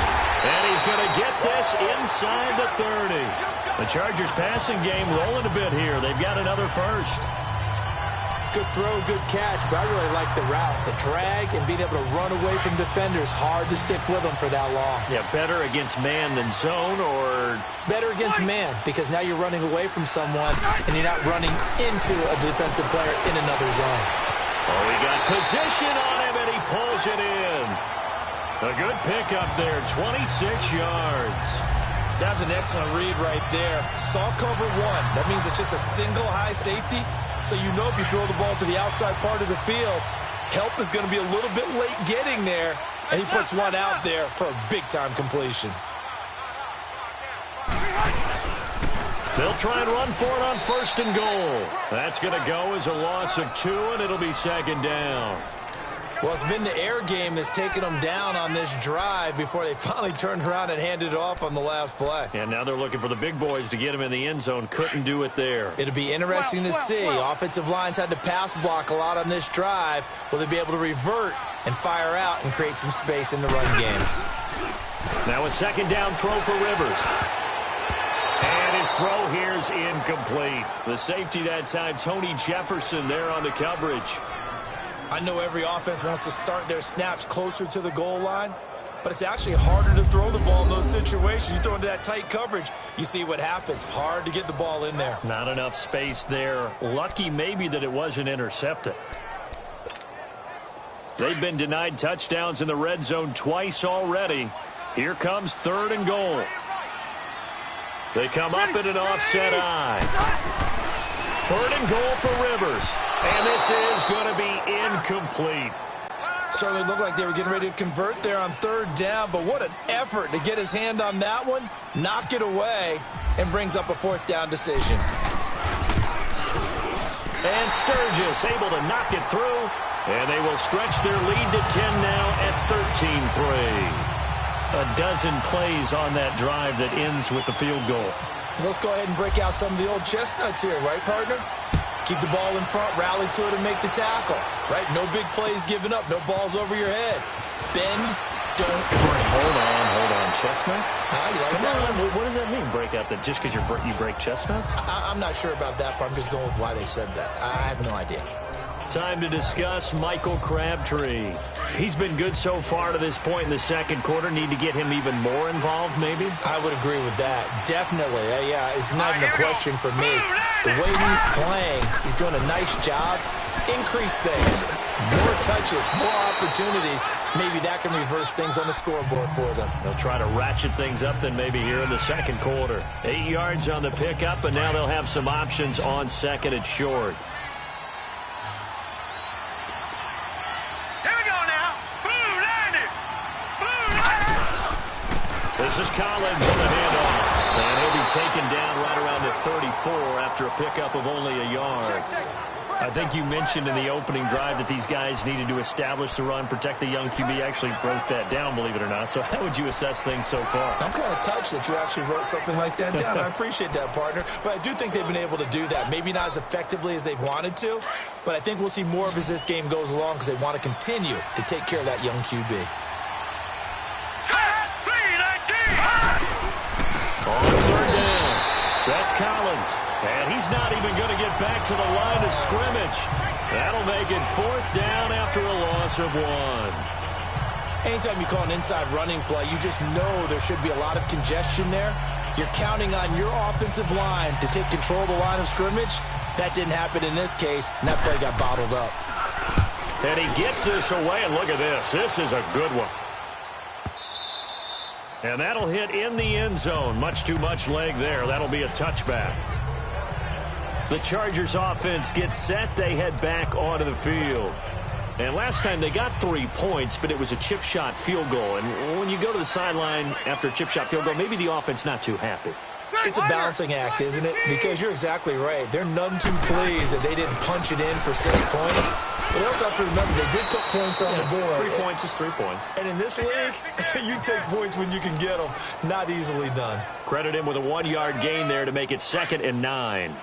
[SPEAKER 5] And he's going to get this inside the 30. The Chargers passing game rolling a bit here. They've got another 1st.
[SPEAKER 3] Good throw, good catch, but I really like the route. The drag and being able to run away from defenders. Hard to stick with them for that long.
[SPEAKER 5] Yeah, better against man than zone, or
[SPEAKER 3] better against man, because now you're running away from someone and you're not running into a defensive player in another zone.
[SPEAKER 5] Oh, he got position on him, and he pulls it in. A good pickup there, 26 yards.
[SPEAKER 3] That's an excellent read right there. Saw cover 1. That means it's just a single high safety. So you know if you throw the ball to the outside part of the field, help is going to be a little bit late getting there. And he puts one out there for a big-time completion.
[SPEAKER 5] They'll try and run for it on 1st and goal. That's going to go as a loss of 2, and it'll be 2nd down.
[SPEAKER 3] Well, it's been the air game that's taken them down on this drive before they finally turned around and handed it off on the last play.
[SPEAKER 5] And now they're looking for the big boys to get him in the end zone. Couldn't do it there.
[SPEAKER 3] It'll be interesting to see. Offensive lines had to pass block a lot on this drive. Will they be able to revert and fire out and create some space in the run game?
[SPEAKER 5] Now a 2nd down throw for Rivers. And his throw here's incomplete. The safety that time, Tony Jefferson, there on the coverage.
[SPEAKER 3] I know every offense wants to start their snaps closer to the goal line, but it's actually harder to throw the ball in those situations. You throw into that tight coverage, you see what happens. Hard to get the ball in there.
[SPEAKER 5] Not enough space there. Lucky maybe that it wasn't intercepted. They've been denied touchdowns in the red zone twice already. Here comes 3rd and goal. They come up in an offset eye. 3rd and goal for Rivers. And this is going to be incomplete.
[SPEAKER 3] Certainly looked like they were getting ready to convert there on 3rd down, but what an effort to get his hand on that one, knock it away, and brings up a 4th down decision.
[SPEAKER 5] And Sturgis able to knock it through, and they will stretch their lead to 10 now at 13-3. A dozen plays on that drive that ends with the field goal.
[SPEAKER 3] Let's go ahead and break out some of the old chestnuts here, right, partner? Keep the ball in front, rally to it, and make the tackle, right? No big plays given up, no balls over your head. Bend, don't break.
[SPEAKER 5] Hold on. Chestnuts?
[SPEAKER 3] You like
[SPEAKER 5] Come
[SPEAKER 3] that
[SPEAKER 5] on.
[SPEAKER 3] one?
[SPEAKER 5] What does that mean, break out? That just because you break chestnuts?
[SPEAKER 3] I'm not sure about that, but I'm just going with why they said that. I have no idea.
[SPEAKER 5] Time to discuss Michael Crabtree. He's been good so far to this point in the 2nd quarter. Need to get him even more involved, maybe?
[SPEAKER 3] I would agree with that. Definitely. Yeah, it's not even a question for me. The way he's playing, he's doing a nice job. Increase things. More touches, more opportunities. Maybe that can reverse things on the scoreboard for them.
[SPEAKER 5] They'll try to ratchet things up then maybe here in the 2nd quarter. 8 yards on the pickup, and now they'll have some options on 2nd and short. This is Collins on the handoff. And he'll be taken down right around the 34 after a pickup of only a yard. I think you mentioned in the opening drive that these guys needed to establish the run, protect the young QB. I actually wrote that down, believe it or not. So how would you assess things so far?
[SPEAKER 3] I'm kind of touched that you actually wrote something like that down. I appreciate that, partner. But I do think they've been able to do that. Maybe not as effectively as they've wanted to, but I think we'll see more of as this game goes along because they want to continue to take care of that young QB.
[SPEAKER 5] On third down, that's Collins. And he's not even going to get back to the line of scrimmage. That'll make it fourth down after a loss of 1.
[SPEAKER 3] Anytime you call an inside running play, you just know there should be a lot of congestion there. You're counting on your offensive line to take control of the line of scrimmage. That didn't happen in this case, and that play got bottled up.
[SPEAKER 5] And he gets this away, and look at this. This is a good one. And that'll hit in the end zone. Much too much leg there. That'll be a touchback. The Chargers offense gets set. They head back onto the field. And last time they got 3 points, but it was a chip shot field goal. And when you go to the sideline after a chip shot field goal, maybe the offense not too happy.
[SPEAKER 3] It's a balancing act, isn't it? Because you're exactly right. They're none too pleased that they didn't punch it in for 6 points. But they also have to remember they did put points on the board.
[SPEAKER 5] 3 points is 3 points.
[SPEAKER 3] And in this league, you take points when you can get them. Not easily done.
[SPEAKER 5] Credit him with a 1-yard gain there to make it 2nd and 9.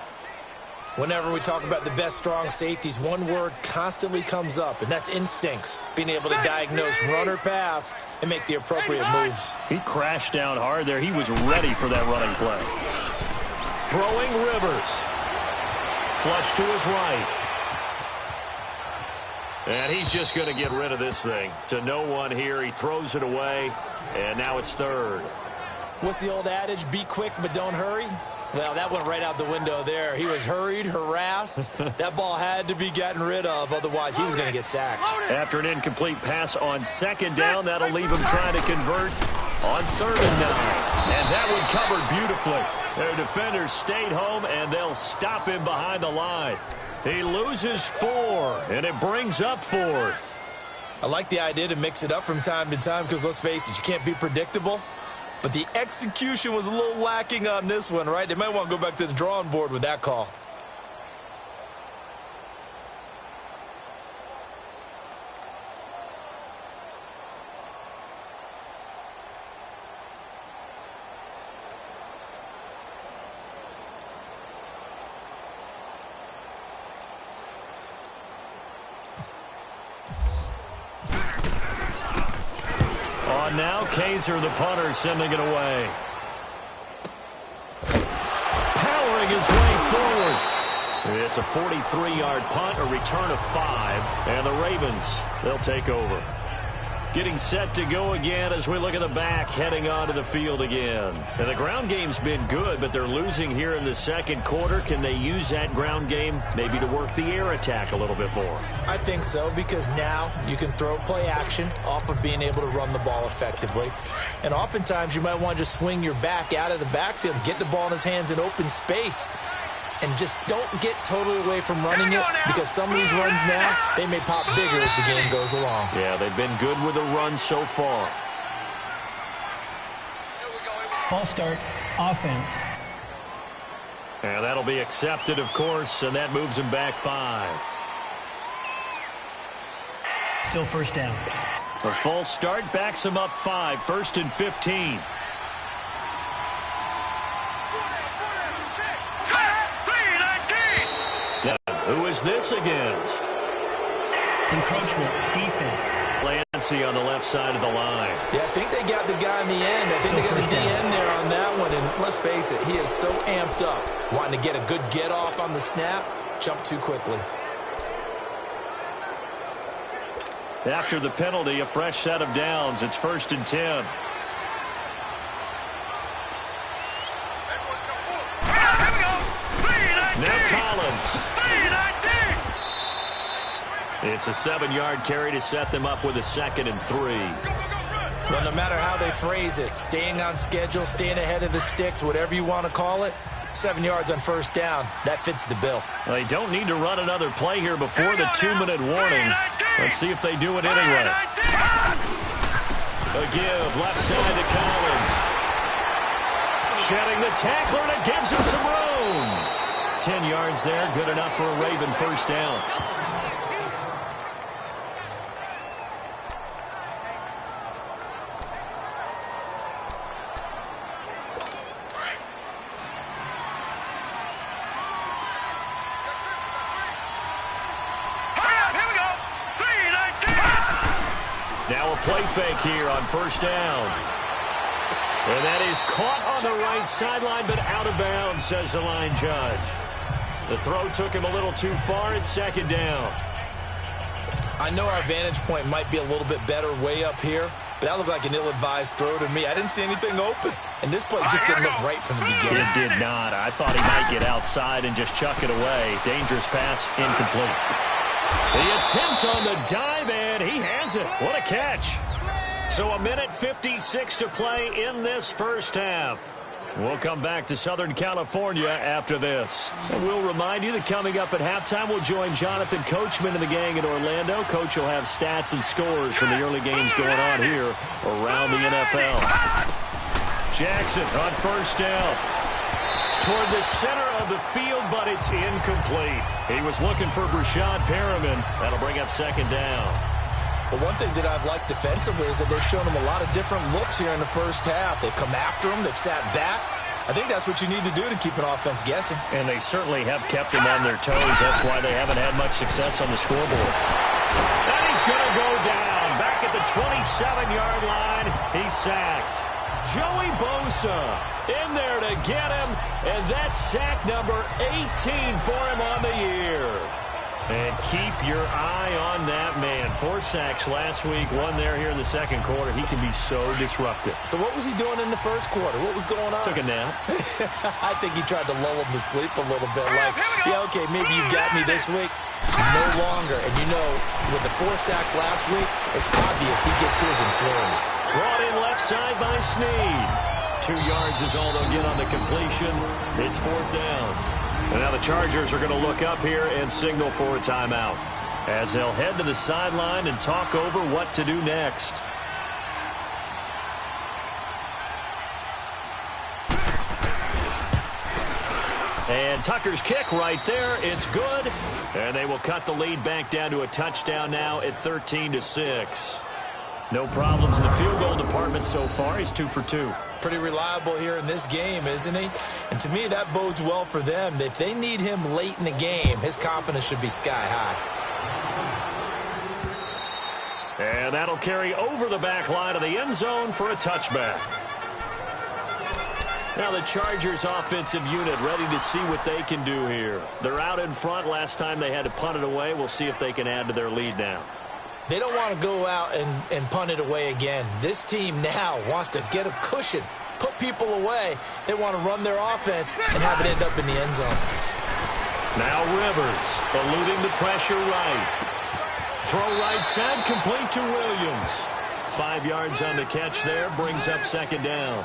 [SPEAKER 3] Whenever we talk about the best strong safeties, one word constantly comes up, and that's instincts. Being able to diagnose run or pass and make the appropriate moves.
[SPEAKER 5] He crashed down hard there. He was ready for that running play. Throwing Rivers. Flush to his right. And he's just going to get rid of this thing. To no one here. He throws it away, and now it's 3rd.
[SPEAKER 3] What's the old adage? Be quick, but don't hurry. Well, that went right out the window there. He was hurried, harassed. That ball had to be gotten rid of, otherwise he was going to get sacked.
[SPEAKER 5] After an incomplete pass on 2nd down, that'll leave him trying to convert on 3rd and 9. And that one covered beautifully. Their defenders stayed home, and they'll stop him behind the line. He loses 4, and it brings up 4th.
[SPEAKER 3] I like the idea to mix it up from time to time because, let's face it, you can't be predictable. But the execution was a little lacking on this one, right? They might want to go back to the drawing board with that call.
[SPEAKER 5] Now Kaiser, the punter, sending it away. Powering his way forward. It's a 43-yard punt, a return of 5, and the Ravens, they'll take over. Getting set to go again as we look at the back, heading onto the field again. And the ground game's been good, but they're losing here in the 2nd quarter. Can they use that ground game maybe to work the air attack a little bit more?
[SPEAKER 3] I think so, because now you can throw play action off of being able to run the ball effectively. And oftentimes you might want to just swing your back out of the backfield, get the ball in his hands in open space. And just don't get totally away from running it, because some of these runs now, they may pop bigger as the game goes along.
[SPEAKER 5] Yeah, they've been good with the run so far.
[SPEAKER 7] False start, offense.
[SPEAKER 5] And that'll be accepted, of course, and that moves him back 5.
[SPEAKER 7] Still 1st down.
[SPEAKER 5] A false start backs him up 5, 1st and 15. Who is this against?
[SPEAKER 7] Encroachment, defense.
[SPEAKER 5] Lancy on the left side of the line.
[SPEAKER 3] Yeah, I think they got the guy in the end. I think they got the DN there on that one. And let's face it, he is so amped up, wanting to get a good get-off on the snap, jump too quickly.
[SPEAKER 5] After the penalty, a fresh set of downs. It's 1st and 10. Now Collins. It's a 7-yard carry to set them up with a 2nd and 3.
[SPEAKER 3] Well, no matter how they phrase it, staying on schedule, staying ahead of the sticks, whatever you want to call it, 7 yards on 1st down, that fits the bill.
[SPEAKER 5] Well, they don't need to run another play here before the 2-minute warning. Let's see if they do it anyway. A give left side to Collins. Shedding the tackler, and it gives him some room.
[SPEAKER 2] 10 yards there. Good enough for a Raven first down. Now a play fake here on first down. And that is caught on the right sideline, but out of bounds, says the line judge. The throw took him a little too far. It's second down.
[SPEAKER 3] I know our vantage point might be a little bit better way up here, but that looked like an ill-advised throw to me. I didn't see anything open. And this play just didn't look right from the beginning.
[SPEAKER 2] It did not. I thought he might get outside and just chuck it away. Dangerous pass, incomplete. The attempt on the dive, and he has it. What a catch. So a minute 56 to play in this first half. We'll come back to Southern California after this. And we'll remind you that coming up at halftime, we'll join Jonathan Coachman and the gang in Orlando. Coach will have stats and scores from the early games going on here around the NFL. Jackson on first down. Toward the center of the field, but it's incomplete. He was looking for Brashad Perriman. That'll bring up second down.
[SPEAKER 3] But one thing that I've liked defensively is that they've shown him a lot of different looks here in the first half. They've come after him. They've sat back. I think that's what you need to do to keep an offense guessing.
[SPEAKER 2] And they certainly have kept him on their toes. That's why they haven't had much success on the scoreboard. And he's going to go down. Back at the 27-yard line. He's sacked. Joey Bosa in there to get him, and that's sack number 18 for him on the year. And keep your eye on that man. 4 sacks last week, 1 there here in the second quarter. He can be so disruptive.
[SPEAKER 3] So what was he doing in the first quarter? What was going on?
[SPEAKER 2] Took a nap.
[SPEAKER 3] I think he tried to lull him to sleep a little bit. Like, yeah, okay, maybe you got me this week. No longer. And you know, with the 4 sacks last week, it's obvious he gets his in flurries.
[SPEAKER 2] Brought in left side by Snead. 2 yards is all they'll get on the completion. It's fourth down. And now the Chargers are going to look up here and signal for a timeout as they'll head to the sideline and talk over what to do next. And Tucker's kick right there. It's good. And they will cut the lead back down to a touchdown now at 13-6. No problems in the field goal department so far. He's 2 for 2.
[SPEAKER 3] Pretty reliable here in this game, isn't he? And to me, that bodes well for them. If they need him late in the game, his confidence should be sky high.
[SPEAKER 2] And that'll carry over the back line of the end zone for a touchback. Now the Chargers offensive unit ready to see what they can do here. They're out in front. Last time they had to punt it away. We'll see if they can add to their lead now.
[SPEAKER 3] They don't want to go out and punt it away again. This team now wants to get a cushion, put people away. They want to run their offense and have it end up in the end zone.
[SPEAKER 2] Now Rivers eluding the pressure right. Throw right side, complete to Williams. 5 yards on the catch there, brings up second down.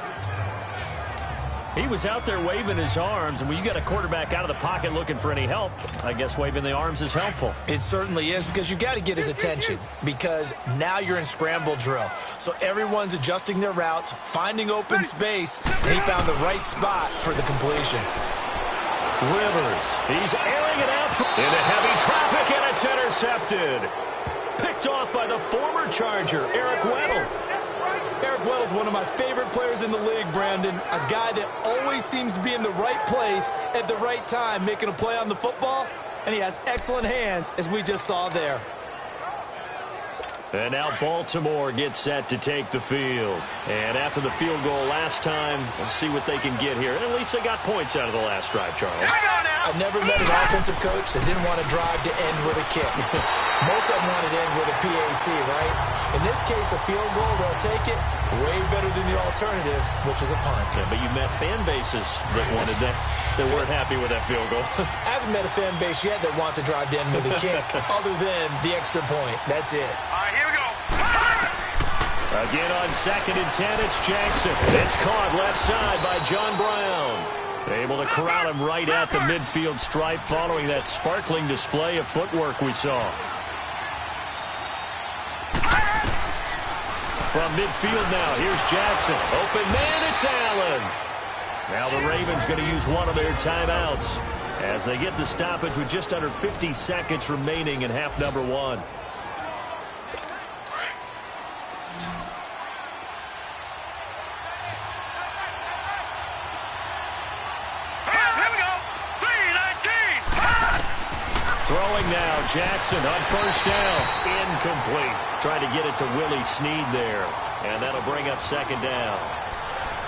[SPEAKER 2] He was out there waving his arms, and when you got a quarterback out of the pocket looking for any help, I guess waving the arms is helpful.
[SPEAKER 3] It certainly is, because you got to get his attention, because now you're in scramble drill. So everyone's adjusting their routes, finding open space, and he found the right spot for the completion.
[SPEAKER 2] Rivers, he's airing it out into heavy traffic, and it's intercepted. Picked off by the former Charger, Eric Weddle.
[SPEAKER 3] Eric Weddle's one of my favorite players in the league, Brandon. A guy that always seems to be in the right place at the right time, making a play on the football, and he has excellent hands, as we just saw there.
[SPEAKER 2] And now Baltimore gets set to take the field. And after the field goal last time, we'll see what they can get here. At least they got points out of the last drive, Charles.
[SPEAKER 3] I never met an offensive coach that didn't want to drive to end with a kick. Most of them wanted to end with a PAT, right? In this case, a field goal, they'll take it. Way better than the alternative, which is a punt.
[SPEAKER 2] Yeah, but you met fan bases that wanted that, that weren't happy with that field goal.
[SPEAKER 3] I haven't met a fan base yet that wants to drive to end with a kick, other than the extra point. That's it.
[SPEAKER 4] All right, here we go.
[SPEAKER 2] Again on 2nd and 10, it's Jackson. It's caught left side by John Brown. Able to corral him right at the midfield stripe following that sparkling display of footwork we saw. From midfield now, here's Jackson. Open man, it's Allen. Now the Ravens going to use one of their timeouts. as they get the stoppage with just under 50 seconds remaining in half number one. Throwing now, Jackson on first down. Incomplete. Trying to get it to Willie Snead there. And that'll bring up second down.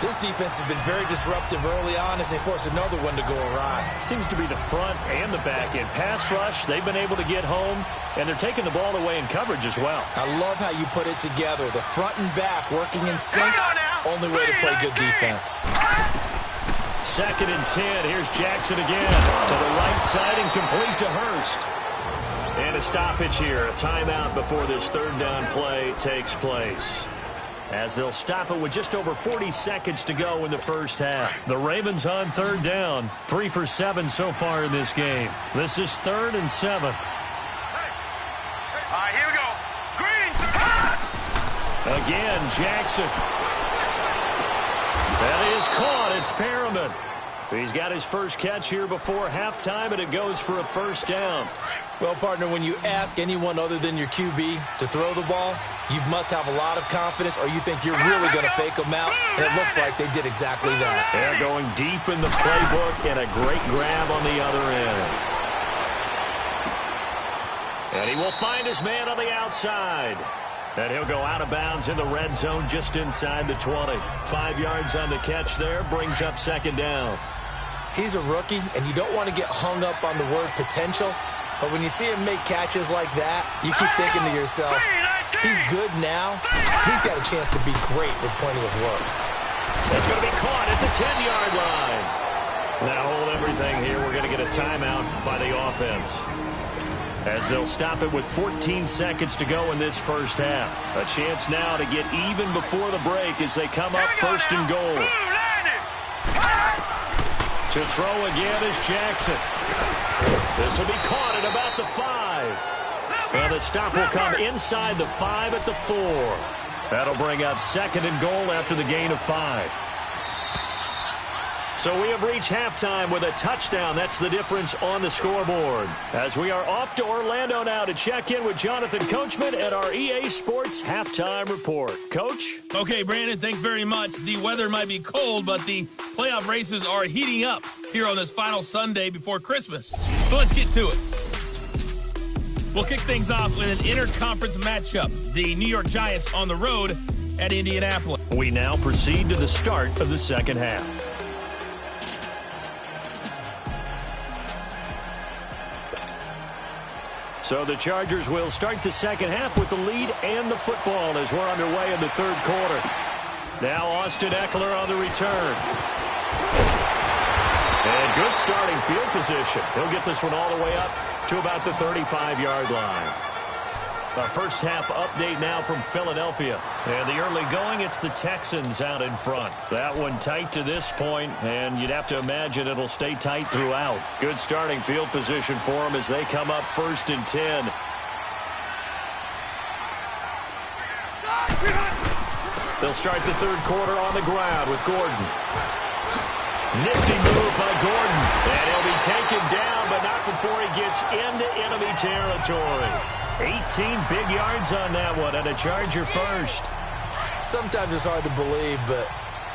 [SPEAKER 3] This defense has been very disruptive early on as they force another one to go awry.
[SPEAKER 2] Seems to be the front and the back end. Pass rush, they've been able to get home, and they're taking the ball away in coverage as well.
[SPEAKER 3] I love how you put it together. The front and back working in sync. Only way to play good defense.
[SPEAKER 2] Second and 10. Here's Jackson again. To the right side and complete to Hurst. And a stoppage here. A timeout before this third down play takes place, as they'll stop it with just over 40 seconds to go in the first half. The Ravens on third down. 3 for 7 so far in this game. This is 3rd and 7.
[SPEAKER 4] All right, here we go. Green.
[SPEAKER 2] Again, Jackson. That is caught. It's Perriman. He's got his first catch here before halftime, and it goes for a first down.
[SPEAKER 3] Well, partner, when you ask anyone other than your QB to throw the ball, you must have a lot of confidence, or you think you're really going to fake them out, and it looks like they did exactly that.
[SPEAKER 2] They're going deep in the playbook, and a great grab on the other end. And he will find his man on the outside. And he'll go out of bounds in the red zone just inside the 20. 5 yards on the catch there, brings up second down.
[SPEAKER 3] He's a rookie, and you don't want to get hung up on the word potential. But when you see him make catches like that, you keep thinking to yourself, he's good now. He's got a chance to be great with plenty of work.
[SPEAKER 2] That's going to be caught at the 10-yard line. Now hold everything here. We're going to get a timeout by the offense, as they'll stop it with 14 seconds to go in this first half. A chance now to get even before the break as they come up first and goal. To throw again is Jackson. This will be caught at about the 5. And the stop will come inside the 5 at the 4. That'll bring up second and goal after the gain of 5. So we have reached halftime with a touchdown. That's the difference on the scoreboard. As we are off to Orlando now to check in with Jonathan Coachman at our EA Sports Halftime Report. Coach?
[SPEAKER 1] Okay, Brandon, thanks very much. The weather might be cold, but the playoff races are heating up here on this final Sunday before Christmas. So let's get to it. We'll kick things off with an interconference matchup. The New York Giants on the road at Indianapolis.
[SPEAKER 2] We now proceed to the start of the second half. So the Chargers will start the second half with the lead and the football as we're underway in the third quarter. Now Austin Eckler on the return. And good starting field position. He'll get this one all the way up to about the 35-yard line. Our first half update now from Philadelphia. And the early going, it's the Texans out in front. That one tight to this point, and you'd have to imagine it'll stay tight throughout. Good starting field position for them as they come up first and 10. They'll start the third quarter on the ground with Gordon. Nifty move by Gordon. And he'll be taken down, but not before he gets into enemy territory. 18 big yards on that one, and a Charger first.
[SPEAKER 3] Sometimes it's hard to believe, but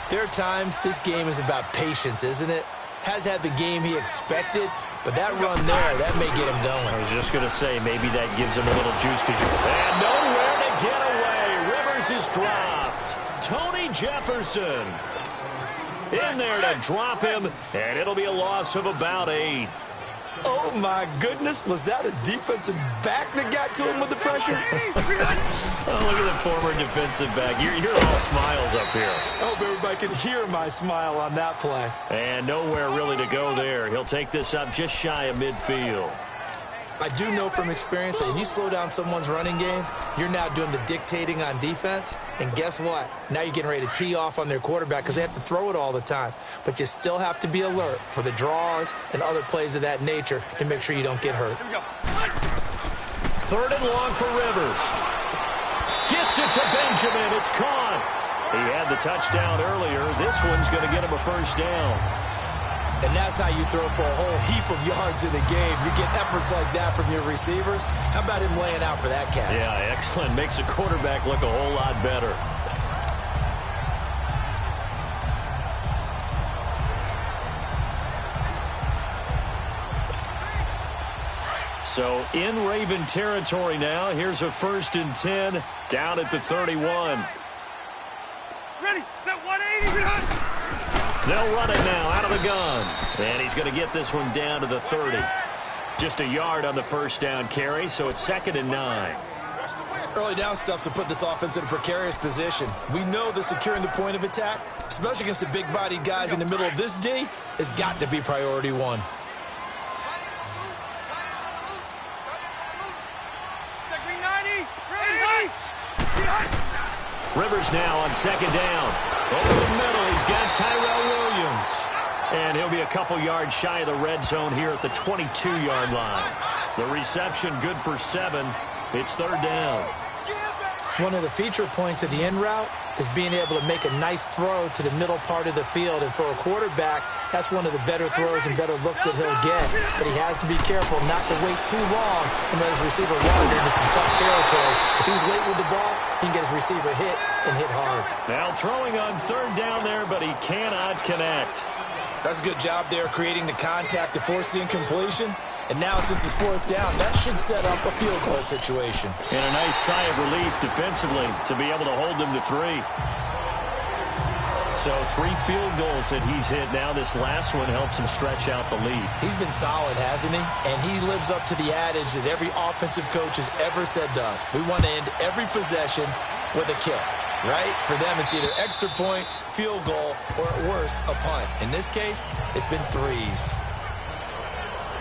[SPEAKER 3] there are times this game is about patience, isn't it? Has had the game he expected, but that run there, that may get him going.
[SPEAKER 2] I was just going to say, maybe that gives him a little juice. And nowhere to get away. Rivers is dropped. Tony Jefferson in there to drop him, and it'll be a loss of about 8.
[SPEAKER 3] Oh, my goodness. Was that a defensive back that got to him with the pressure?
[SPEAKER 2] Oh, look at the former defensive back. You're all smiles up here.
[SPEAKER 3] I hope everybody can hear my smile on that play.
[SPEAKER 2] And nowhere really to go there. He'll take this up just shy of midfield.
[SPEAKER 3] I do know from experience that when you slow down someone's running game, you're now doing the dictating on defense. And guess what? Now you're getting ready to tee off on their quarterback because they have to throw it all the time. But you still have to be alert for the draws and other plays of that nature to make sure you don't get hurt.
[SPEAKER 2] Third and long for Rivers. Gets it to Benjamin. It's caught. He had the touchdown earlier. This one's going to get him a first down.
[SPEAKER 3] And that's how you throw for a whole heap of yards in the game. You get efforts like that from your receivers. How about him laying out for that catch?
[SPEAKER 2] Yeah, excellent. Makes the quarterback look a whole lot better. So in Raven territory now. Here's a 1st and 10 down at the 31.
[SPEAKER 4] Ready, set 180.
[SPEAKER 2] They'll run it now out of the gun. And he's going to get this one down to the 30. Just a yard on the 1st down carry, so it's 2nd and 9.
[SPEAKER 3] Early down stuff to put this offense in a precarious position. We know that securing the point of attack, especially against the big-bodied guys in the middle of this D, has got to be priority one.
[SPEAKER 2] Rivers now on 2nd down. Over the middle, he's got Tyrell Williams. And he'll be a couple yards shy of the red zone here at the 22-yard line. The reception good for 7. It's 3rd down.
[SPEAKER 3] One of the feature points of the in route is being able to make a nice throw to the middle part of the field. And for a quarterback, that's one of the better throws and better looks that he'll get. But he has to be careful not to wait too long and let his receiver wander into some tough territory. If he's late with the ball, he can get his receiver hit and hit hard.
[SPEAKER 2] Now throwing on 3rd down there, but he cannot connect.
[SPEAKER 3] That's a good job there creating the contact to force the incompletion. And now, since it's 4th down, that should set up a field goal situation.
[SPEAKER 2] And a nice sigh of relief defensively to be able to hold them to 3. So 3 field goals that he's hit now. This last one helps him stretch out the lead.
[SPEAKER 3] He's been solid, hasn't he? And he lives up to the adage that every offensive coach has ever said to us. We want to end every possession with a kick, right? For them, it's either extra point, field goal, or at worst, a punt. In this case, it's been 3s.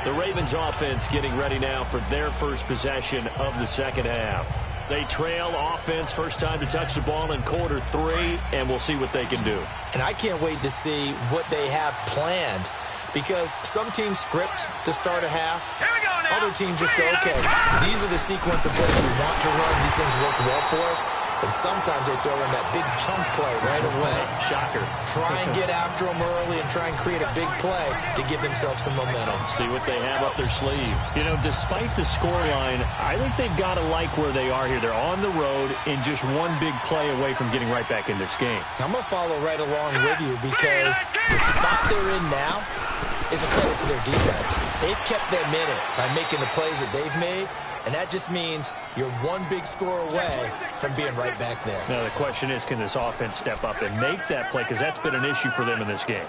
[SPEAKER 2] The Ravens offense getting ready now for their first possession of the 2nd half. They trail offense, first time to touch the ball in quarter 3, and we'll see what they can do.
[SPEAKER 3] And I can't wait to see what they have planned, because some teams script to start a half.
[SPEAKER 4] Here we go now.
[SPEAKER 3] Other teams just go, okay, these are the sequence of plays we want to run. These things worked well for us. And sometimes they throw in that big chunk play right away.
[SPEAKER 2] Shocker.
[SPEAKER 3] Try and get after them early and try and create a big play to give themselves some momentum.
[SPEAKER 2] See what they have up their sleeve. You know, despite the scoreline, I think they've got to like where they are here. They're on the road and just one big play away from getting right back in this game.
[SPEAKER 3] I'm going to follow right along with you because the spot they're in now is a credit to their defense. They've kept them in it by making the plays that they've made. And that just means you're one big score away from being right back there.
[SPEAKER 2] Now, the question is, can this offense step up and make that play? Because that's been an issue for them in this game.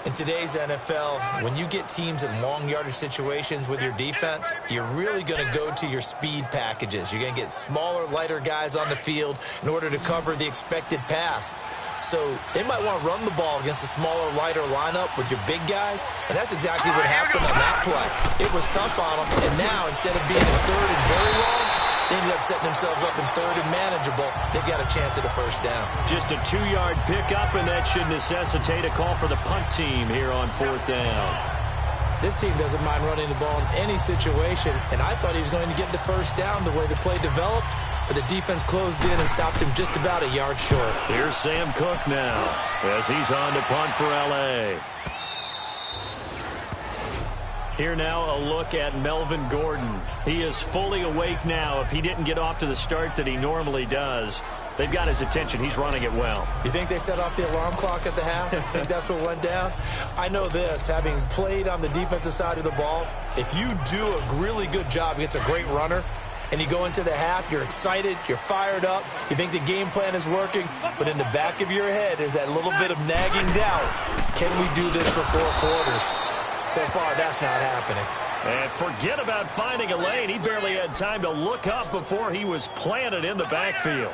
[SPEAKER 3] In today's NFL, when you get teams in long yardage situations with your defense, you're really going to go to your speed packages. You're going to get smaller, lighter guys on the field in order to cover the expected pass. So they might want to run the ball against a smaller, lighter lineup with your big guys, and that's exactly what happened on that play. It was tough on them, and now instead of being in 3rd and very long, they ended up setting themselves up in 3rd and manageable. They've got a chance at a 1st down.
[SPEAKER 2] Just a 2-yard pickup, and that should necessitate a call for the punt team here on 4th down.
[SPEAKER 3] This team doesn't mind running the ball in any situation, and I thought he was going to get the 1st down the way the play developed, but the defense closed in and stopped him just about a yard short.
[SPEAKER 2] Here's Sam Cook now as he's on to punt for L.A. Here now a look at Melvin Gordon. He is fully awake now. If he didn't get off to the start that he normally does, they've got his attention. He's running it well.
[SPEAKER 3] You think they set off the alarm clock at the half? You think that's what went down? I know this, having played on the defensive side of the ball, if you do a really good job against a great runner, and you go into the half, you're excited, you're fired up, you think the game plan is working, but in the back of your head, there's that little bit of nagging doubt. Can we do this for 4 quarters? So far, that's not happening.
[SPEAKER 2] And forget about finding a lane. He barely had time to look up before he was planted in the backfield.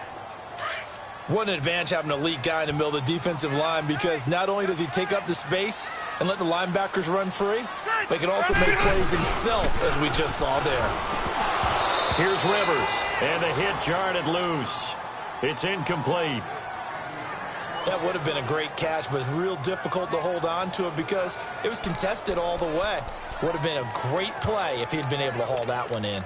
[SPEAKER 3] What an advantage having an elite guy in the middle of the defensive line, because not only does he take up the space and let the linebackers run free, but he can also make plays himself, as we just saw there.
[SPEAKER 2] Here's Rivers, and the hit jarred it loose. It's incomplete.
[SPEAKER 3] That would have been a great catch, but it's real difficult to hold on to it because it was contested all the way. Would have been a great play if he'd been able to haul that one in.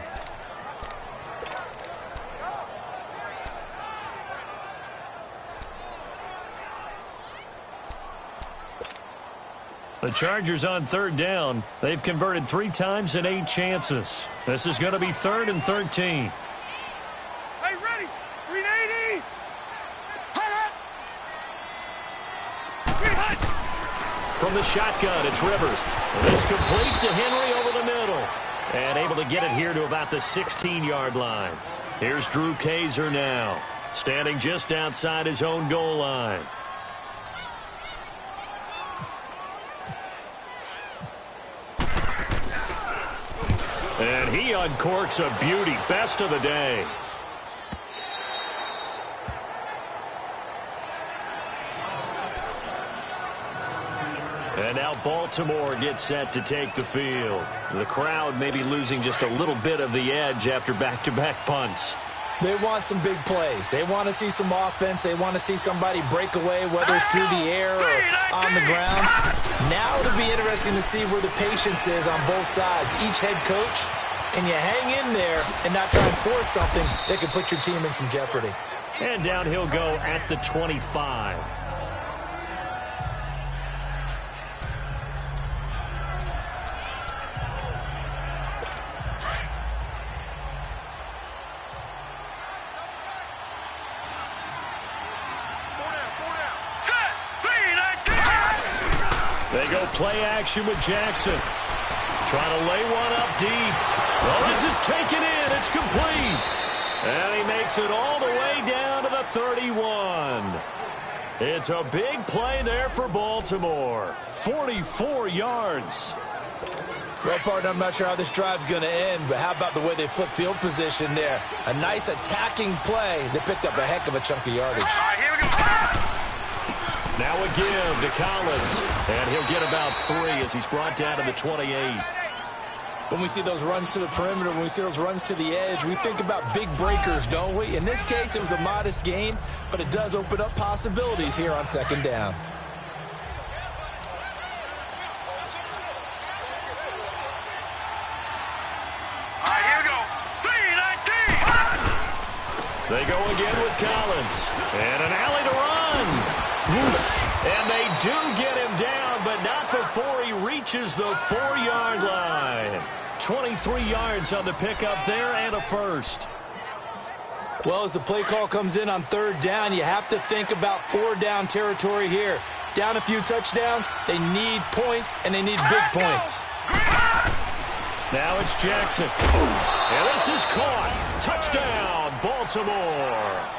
[SPEAKER 2] The Chargers on third down. They've converted 3 times in 8 chances. This is going to be 3rd and 13.
[SPEAKER 4] Hey, ready? 380.
[SPEAKER 2] From the shotgun, it's Rivers. This complete to Henry over the middle. And able to get it here to about the 16-yard line. Here's Drew Kaiser now, standing just outside his own goal line. And he uncorks a beauty. Best of the day. And now Baltimore gets set to take the field. The crowd may be losing just a little bit of the edge after back-to-back punts.
[SPEAKER 3] They want some big plays. They want to see some offense. They want to see somebody break away, whether it's through the air or on the ground. Now it'll be interesting to see where the patience is on both sides. Each head coach, can you hang in there and not try and force something that could put your team in some jeopardy?
[SPEAKER 2] And down he'll go at the 25. Play action with Jackson. Trying to lay one up deep. Well, this is taken in. It's complete. And he makes it all the way down to the 31. It's a big play there for Baltimore. 44 yards.
[SPEAKER 3] Well, partner, I'm not sure how this drive's going to end, but how about the way they flip field position there? A nice attacking play. They picked up a heck of a chunk of yardage.
[SPEAKER 4] All right, here we go.
[SPEAKER 2] Now a give to Collins, and he'll get about 3 as he's brought down to the 28.
[SPEAKER 3] When we see those runs to the perimeter, when we see those runs to the edge, we think about big breakers, don't we? In this case, it was a modest gain, but it does open up possibilities here on second down.
[SPEAKER 4] All right, here we go. 319.
[SPEAKER 2] They go again with Collins, and an alley to run. And they do get him down, but not before he reaches the 4-yard line. 23 yards on the pickup there and a first.
[SPEAKER 3] Well, as the play call comes in on third down, you have to think about 4-down territory here. Down a few touchdowns, they need points, and they need big points.
[SPEAKER 2] Now it's Jackson. And this is caught. Touchdown, Baltimore.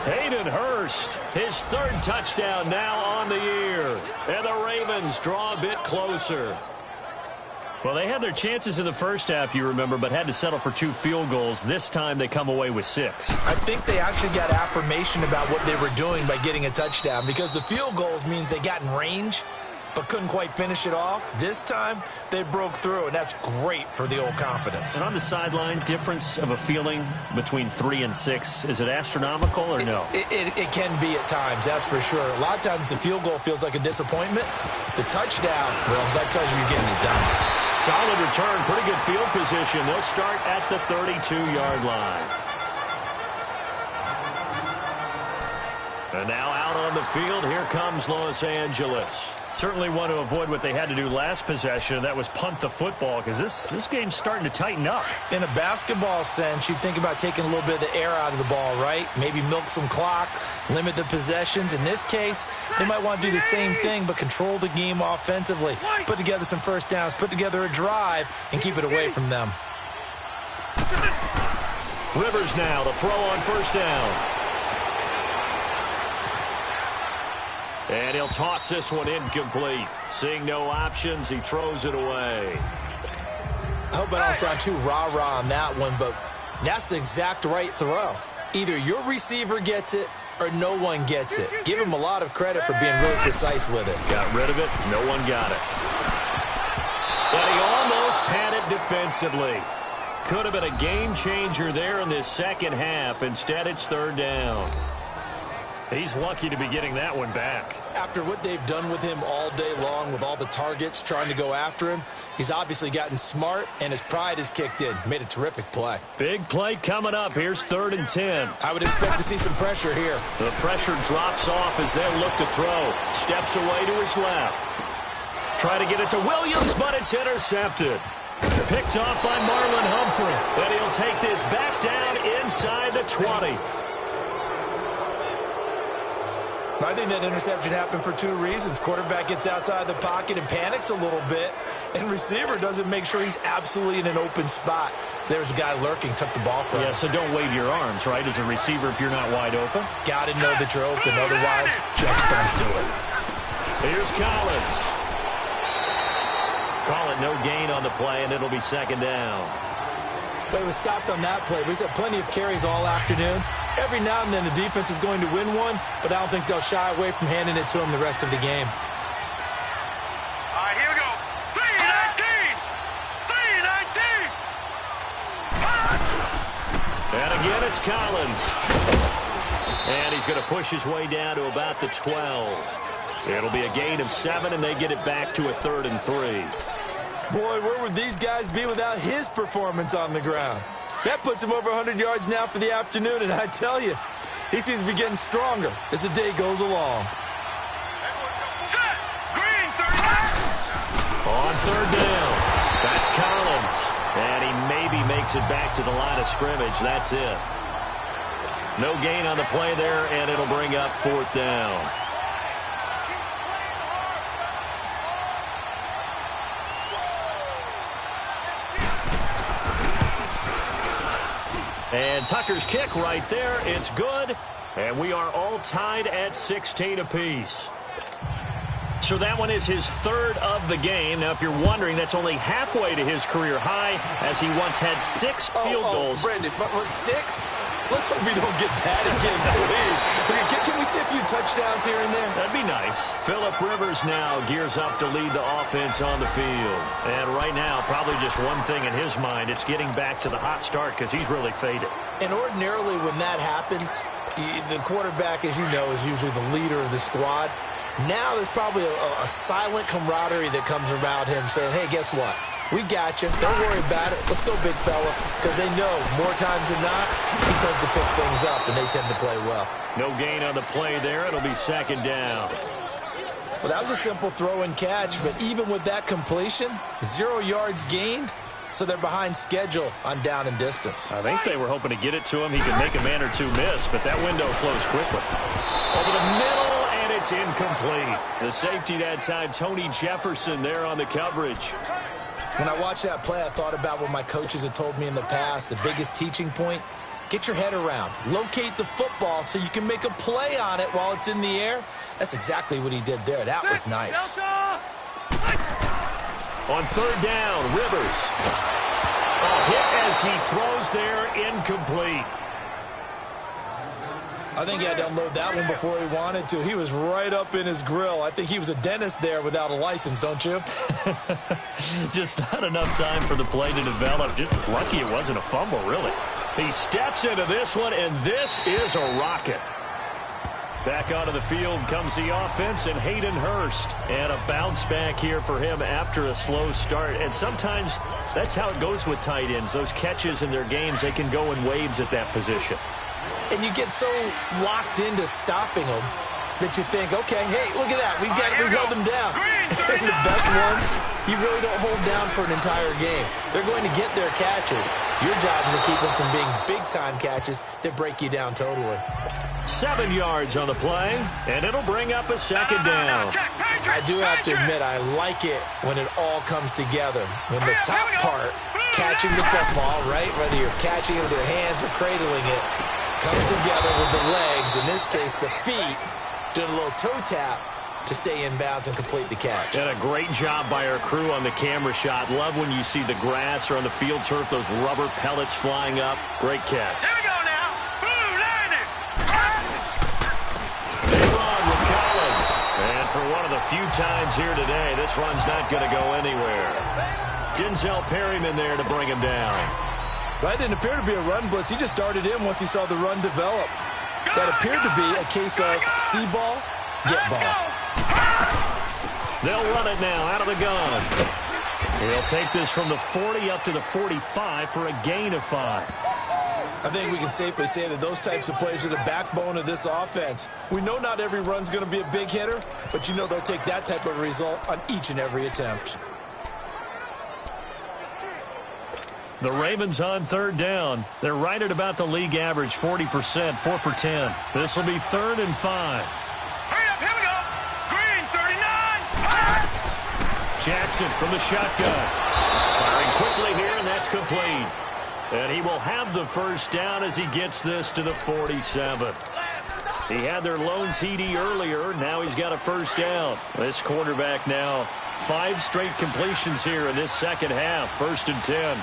[SPEAKER 2] Hayden Hurst, his 3rd touchdown now on the year. And the Ravens draw a bit closer. Well, they had their chances in the first half, you remember, but had to settle for 2 field goals. This time they come away with 6.
[SPEAKER 3] I think they actually got affirmation about what they were doing by getting a touchdown, because the field goals means they got in range but couldn't quite finish it off. This time, they broke through, and that's great for the old confidence.
[SPEAKER 2] And on the sideline, difference of a feeling between 3 and 6, is it astronomical or no?
[SPEAKER 3] It can be at times, that's for sure. A lot of times the field goal feels like a disappointment. The touchdown, well, that tells you you're getting it done.
[SPEAKER 2] Solid return, pretty good field position. They'll start at the 32-yard line. And now out on the field, here comes Los Angeles. Certainly want to avoid what they had to do last possession. That was punt the football, because this game's starting to tighten up.
[SPEAKER 3] In a basketball sense, you think about taking a little bit of the air out of the ball, right? Maybe milk some clock, limit the possessions. In this case, they might want to do the same thing, but control the game offensively. Put together some first downs, put together a drive, and keep it away from them.
[SPEAKER 2] Rivers now to throw on first down. And he'll toss this one incomplete. Seeing no options, he throws it away.
[SPEAKER 3] I hope I don't sound too rah-rah on that one, but that's the exact right throw. Either your receiver gets it or no one gets it. Give him a lot of credit for being really precise with it.
[SPEAKER 2] Got rid of it. No one got it. But he almost had it defensively. Could have been a game changer there in this second half. Instead, it's third down. He's lucky to be getting that one back.
[SPEAKER 3] After what they've done with him all day long, with all the targets trying to go after him, he's obviously gotten smart, and his pride has kicked in. Made a terrific play.
[SPEAKER 2] Big play coming up. Here's 3rd and 10.
[SPEAKER 3] I would expect to see some pressure here.
[SPEAKER 2] The pressure drops off as they look to throw. Steps away to his left. Try to get it to Williams, but it's intercepted. Picked off by Marlon Humphrey. And he'll take this back down inside the 20.
[SPEAKER 3] I think that interception happened for two reasons. Quarterback gets outside the pocket and panics a little bit, and receiver doesn't make sure he's absolutely in an open spot. So there's a guy lurking, took the ball from him.
[SPEAKER 2] Yeah, so don't wave your arms, right, as a receiver if you're not wide open.
[SPEAKER 3] Got to know that you're open. Otherwise, just don't do it.
[SPEAKER 2] Here's Collins. Call it no gain on the play, and it'll be second down.
[SPEAKER 3] But it was stopped on that play. He's had plenty of carries all afternoon. Every now and then the defense is going to win one, but I don't think they'll shy away from handing it to him the rest of the game.
[SPEAKER 4] All right, here we go. 3-19. 3-19.
[SPEAKER 2] And again, it's Collins. And he's going to push his way down to about the 12. It'll be a gain of 7, and they get it back to a 3rd and 3.
[SPEAKER 3] Boy, where would these guys be without his performance on the ground? That puts him over 100 yards now for the afternoon, and I tell you, he seems to be getting stronger as the day goes along.
[SPEAKER 4] Set. Green, 39.
[SPEAKER 2] On 3rd down, that's Collins. And he maybe makes it back to the line of scrimmage. That's it. No gain on the play there, and it'll bring up 4th down. And Tucker's kick right there. It's good. And we are all tied at 16 apiece. So that one is his 3rd of the game. Now, if you're wondering, that's only halfway to his career high, as he once had 6 field goals.
[SPEAKER 3] Brandon, but 6? Let's hope we don't get that again, please. Can we see a few touchdowns here and there?
[SPEAKER 2] That'd be nice. Phillip Rivers now gears up to lead the offense on the field. And right now, probably just one thing in his mind. It's getting back to the hot start because he's really faded.
[SPEAKER 3] And ordinarily when that happens, the quarterback, as you know, is usually the leader of the squad. Now there's probably a silent camaraderie that comes about him saying, hey, guess what? We got you. Don't worry about it. Let's go, big fella. Because they know more times than not, he tends to pick things up, and they tend to play well.
[SPEAKER 2] No gain on the play there. It'll be 2nd down.
[SPEAKER 3] Well, that was a simple throw and catch, but even with that completion, 0 yards gained, so they're behind schedule on down and distance.
[SPEAKER 2] I think they were hoping to get it to him. He could make a man or two miss, but that window closed quickly. Over the middle, and it's incomplete. The safety that time, Tony Jefferson there on the coverage.
[SPEAKER 3] When I watched that play, I thought about what my coaches had told me in the past. The biggest teaching point, get your head around. Locate the football so you can make a play on it while it's in the air. That's exactly what he did there. That was nice.
[SPEAKER 2] On 3rd down, Rivers. A hit as he throws there, incomplete.
[SPEAKER 3] I think he had to unload that one before he wanted to. He was right up in his grill. I think he was a dentist there without a license, don't you?
[SPEAKER 2] Just not enough time for the play to develop. Just lucky it wasn't a fumble, really. He steps into this one, and this is a rocket. Back onto the field comes the offense and Hayden Hurst. And a bounce back here for him after a slow start. And sometimes that's how it goes with tight ends. Those catches in their games, they can go in waves at that position.
[SPEAKER 3] And you get so locked into stopping them that you think, okay, hey, look at that. We've held them down. And the best ones, you really don't hold down for an entire game. They're going to get their catches. Your job is to keep them from being big-time catches that break you down totally.
[SPEAKER 2] 7 yards on the play, and it'll bring up a 2nd down.
[SPEAKER 3] I do have to admit, I like it when it all comes together. When the top part, catching the football, right, whether you're catching it with your hands or cradling it, comes together with the legs, in this case the feet, doing a little toe tap to stay in bounds and complete the catch.
[SPEAKER 2] And a great job by our crew on the camera shot. Love when you see the grass or on the field turf, those rubber pellets flying up. Great catch.
[SPEAKER 4] Here we go now. Blue landing.
[SPEAKER 2] They run with Collins. And for one of the few times here today, this run's not going to go anywhere. Denzel Perryman there to bring him down.
[SPEAKER 3] That didn't appear to be a run blitz. He just darted in once he saw the run develop. That appeared to be a case of see ball, get ball.
[SPEAKER 2] They'll run it now out of the gun. He'll take this from the 40 up to the 45 for a gain of 5.
[SPEAKER 3] I think we can safely say that those types of plays are the backbone of this offense. We know not every run's going to be a big hitter, but you know they'll take that type of result on each and every attempt.
[SPEAKER 2] The Ravens on third down. They're right at about the league average, 40%, 4 for 10. This will be 3rd and 5.
[SPEAKER 4] Hurry up, here we go. Green, 39.
[SPEAKER 2] Jackson from the shotgun. Firing quickly here, and that's complete. And he will have the first down as he gets this to the 47. He had their lone TD earlier. Now he's got a first down. This quarterback now 5 straight completions here in this second half. 1st and 10.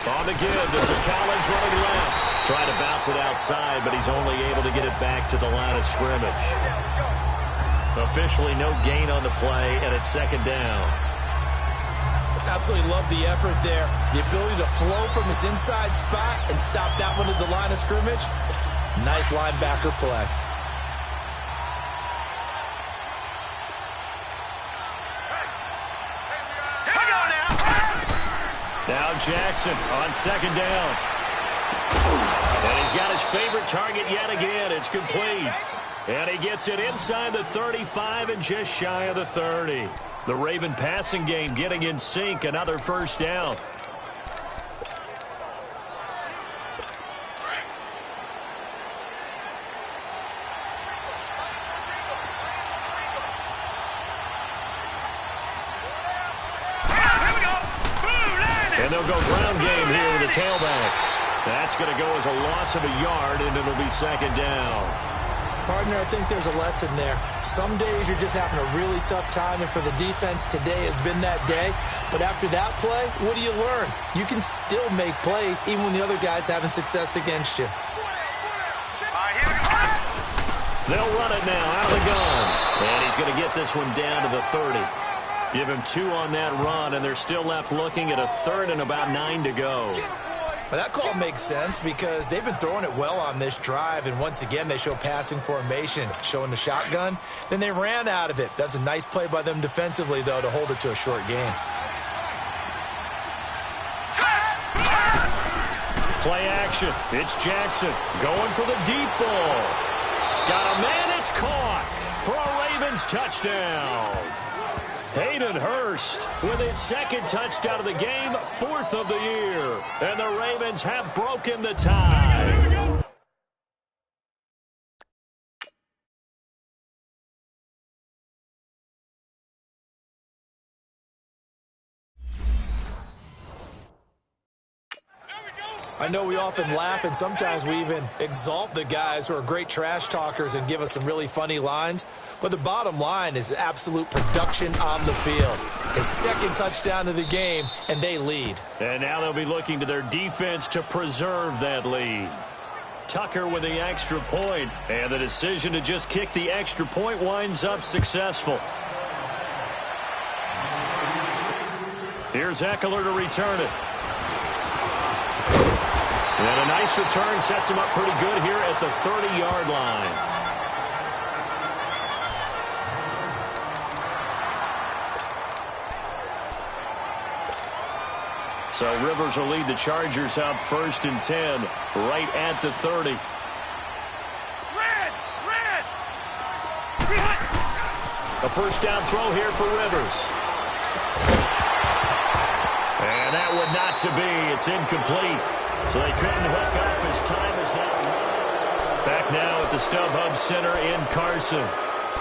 [SPEAKER 2] On the give, this is Collins running left. Trying to bounce it outside, but he's only able to get it back to the line of scrimmage. Officially no gain on the play, and it's 2nd down.
[SPEAKER 3] Absolutely love the effort there. The ability to flow from his inside spot and stop that one at the line of scrimmage. Nice linebacker play.
[SPEAKER 2] Now Jackson on 2nd down. And he's got his favorite target yet again. It's complete. And he gets it inside the 35 and just shy of the 30. The Raven passing game getting in sync. Another first down. And they'll go ground game here with a tailback. That's going to go as a loss of a yard, and it'll be 2nd down.
[SPEAKER 3] Partner, I think there's a lesson there. Some days you're just having a really tough time, and for the defense, today has been that day. But after that play, what do you learn? You can still make plays even when the other guy's having success against you.
[SPEAKER 2] They'll run it now out of the gun. And he's going to get this one down to the 30. Give him 2 on that run, and they're still left looking at a 3rd and about 9 to go.
[SPEAKER 3] Well, that call makes sense because they've been throwing it well on this drive, and once again they show passing formation, showing the shotgun. Then they ran out of it. That's a nice play by them defensively, though, to hold it to a short game.
[SPEAKER 2] Play action. It's Jackson going for the deep ball. Got a man. It's caught for a Ravens touchdown. Hayden Hurst with his 2nd touchdown of the game, 4th of the year. And the Ravens have broken the tie.
[SPEAKER 3] I know we often laugh, and sometimes we even exalt the guys who are great trash talkers and give us some really funny lines. But the bottom line is absolute production on the field. His 2nd touchdown of the game, and they lead.
[SPEAKER 2] And now they'll be looking to their defense to preserve that lead. Tucker with the extra point, and the decision to just kick the extra point winds up successful. Here's Eckler to return it. And a nice return sets him up pretty good here at the 30-yard line. So Rivers will lead the Chargers out 1st and 10, right at the 30. A first down throw here for Rivers. And that would not to be. It's incomplete. So they couldn't hook up as time is now. Back now at the StubHub Center in Carson.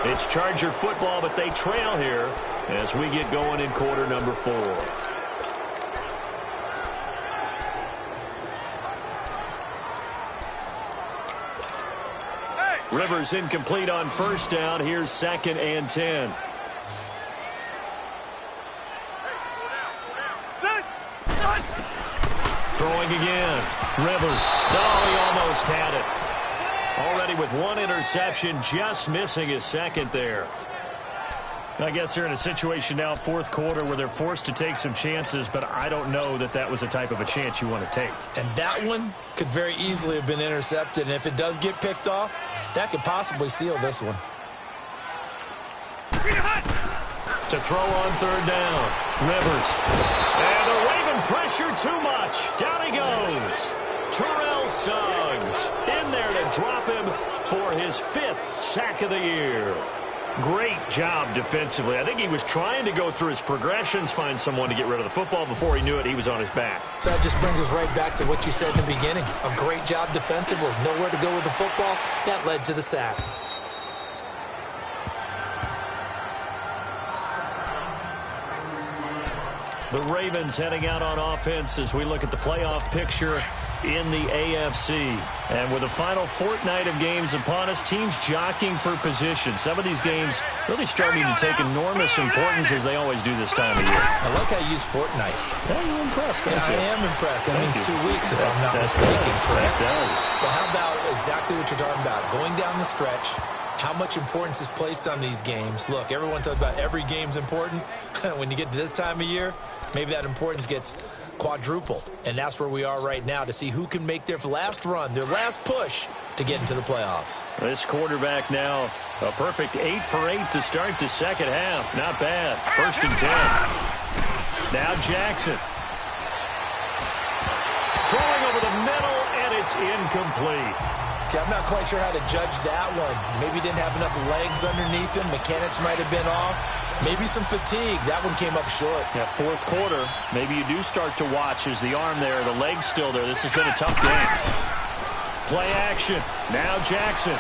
[SPEAKER 2] It's Charger football, but they trail here as we get going in quarter number 4. Rivers incomplete on first down. Here's 2nd and 10. Throwing again. Rivers. Oh, he almost had it. Already with 1 interception, just missing his 2nd there. I guess they're in a situation now, 4th quarter, where they're forced to take some chances, but I don't know that that was the type of a chance you want to take.
[SPEAKER 3] And that one could very easily have been intercepted, and if it does get picked off, that could possibly seal this one.
[SPEAKER 2] To throw on 3rd down. Rivers. And the Raven pressure too much. Down he goes. Terrell Suggs in there to drop him for his 5th sack of the year. Great job defensively. I think he was trying to go through his progressions, find someone to get rid of the football. Before he knew it, he was on his back.
[SPEAKER 3] So that just brings us right back to what you said in the beginning. A great job defensively. Nowhere to go with the football. That led to the sack.
[SPEAKER 2] The Ravens heading out on offense as we look at the playoff picture in the AFC. And with the final fortnight of games upon us, teams jockeying for position. Some of these games really starting to take enormous importance as they always do this time of year.
[SPEAKER 3] I like how you use fortnight.
[SPEAKER 2] Yeah, you're impressed, don't
[SPEAKER 3] Yeah,
[SPEAKER 2] you?
[SPEAKER 3] I am impressed. That means 2 weeks if I'm not mistaken.
[SPEAKER 2] That does.
[SPEAKER 3] But how about exactly what you're talking about? Going down the stretch, how much importance is placed on these games. Look, everyone talks about every game's important. When you get to this time of year, maybe that importance gets quadrupled. And that's where we are right now to see who can make their last run, their last push to get into the playoffs.
[SPEAKER 2] This quarterback now a perfect 8 for 8 to start the second half. Not bad. 1st and 10. Now Jackson. Throwing over the middle, and it's incomplete.
[SPEAKER 3] Okay, I'm not quite sure how to judge that one. Maybe didn't have enough legs underneath him. Mechanics might have been off. Maybe some fatigue. That one came up short.
[SPEAKER 2] Yeah, 4th quarter. Maybe you do start to watch as the arm there, the leg's still there. This has been a tough game. Play action. Now Jackson.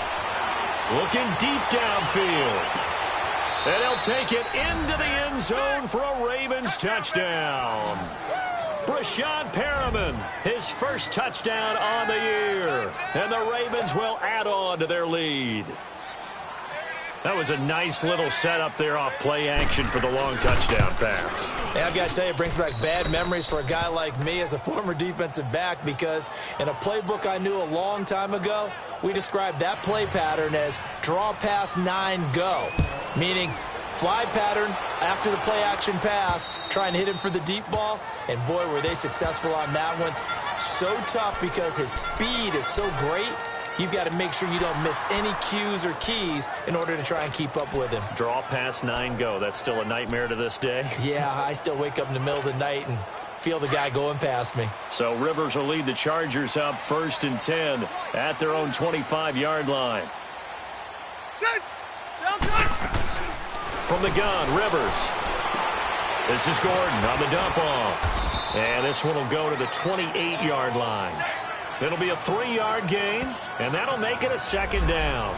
[SPEAKER 2] Looking deep downfield. And he'll take it into the end zone for a Ravens touchdown. Brashad Perriman, his first touchdown on the year. And the Ravens will add on to their lead. That was a nice little setup there off play action for the long touchdown pass.
[SPEAKER 3] And I've got to tell you, it brings back bad memories for a guy like me as a former defensive back, because in a playbook I knew a long time ago, we described that play pattern as draw pass 9 go, meaning fly pattern after the play action pass, trying to hit him for the deep ball. And boy, were they successful on that one. So tough because his speed is so great. You've got to make sure you don't miss any cues or keys in order to try and keep up with him.
[SPEAKER 2] Draw pass 9 go. That's still a nightmare to this day.
[SPEAKER 3] Yeah, I still wake up in the middle of the night and feel the guy going past me.
[SPEAKER 2] So Rivers will lead the Chargers up 1st and 10 at their own 25-yard line. From the gun, Rivers. This is Gordon on the dump off. And this one will go to the 28-yard line. It'll be a 3-yard gain, and that'll make it a 2nd down.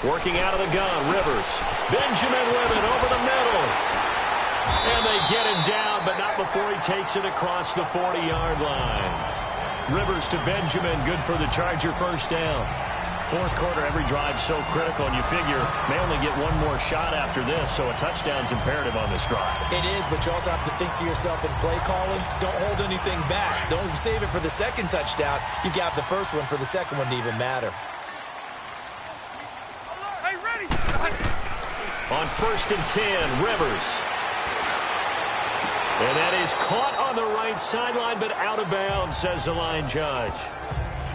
[SPEAKER 2] Working out of the gun, Rivers. Benjamin with it over the middle. And they get him down, but not before he takes it across the 40-yard line. Rivers to Benjamin, good for the Charger first down. 4th quarter, every drive so critical, and you figure may only get one more shot after this, so a touchdown's imperative on this drive.
[SPEAKER 3] It is, but you also have to think to yourself in play calling, don't hold anything back. Don't save it for the 2nd touchdown. You got the first one for the 2nd one to even matter.
[SPEAKER 2] On 1st and 10, Rivers. And that is caught on the right sideline, but out of bounds, says the line judge.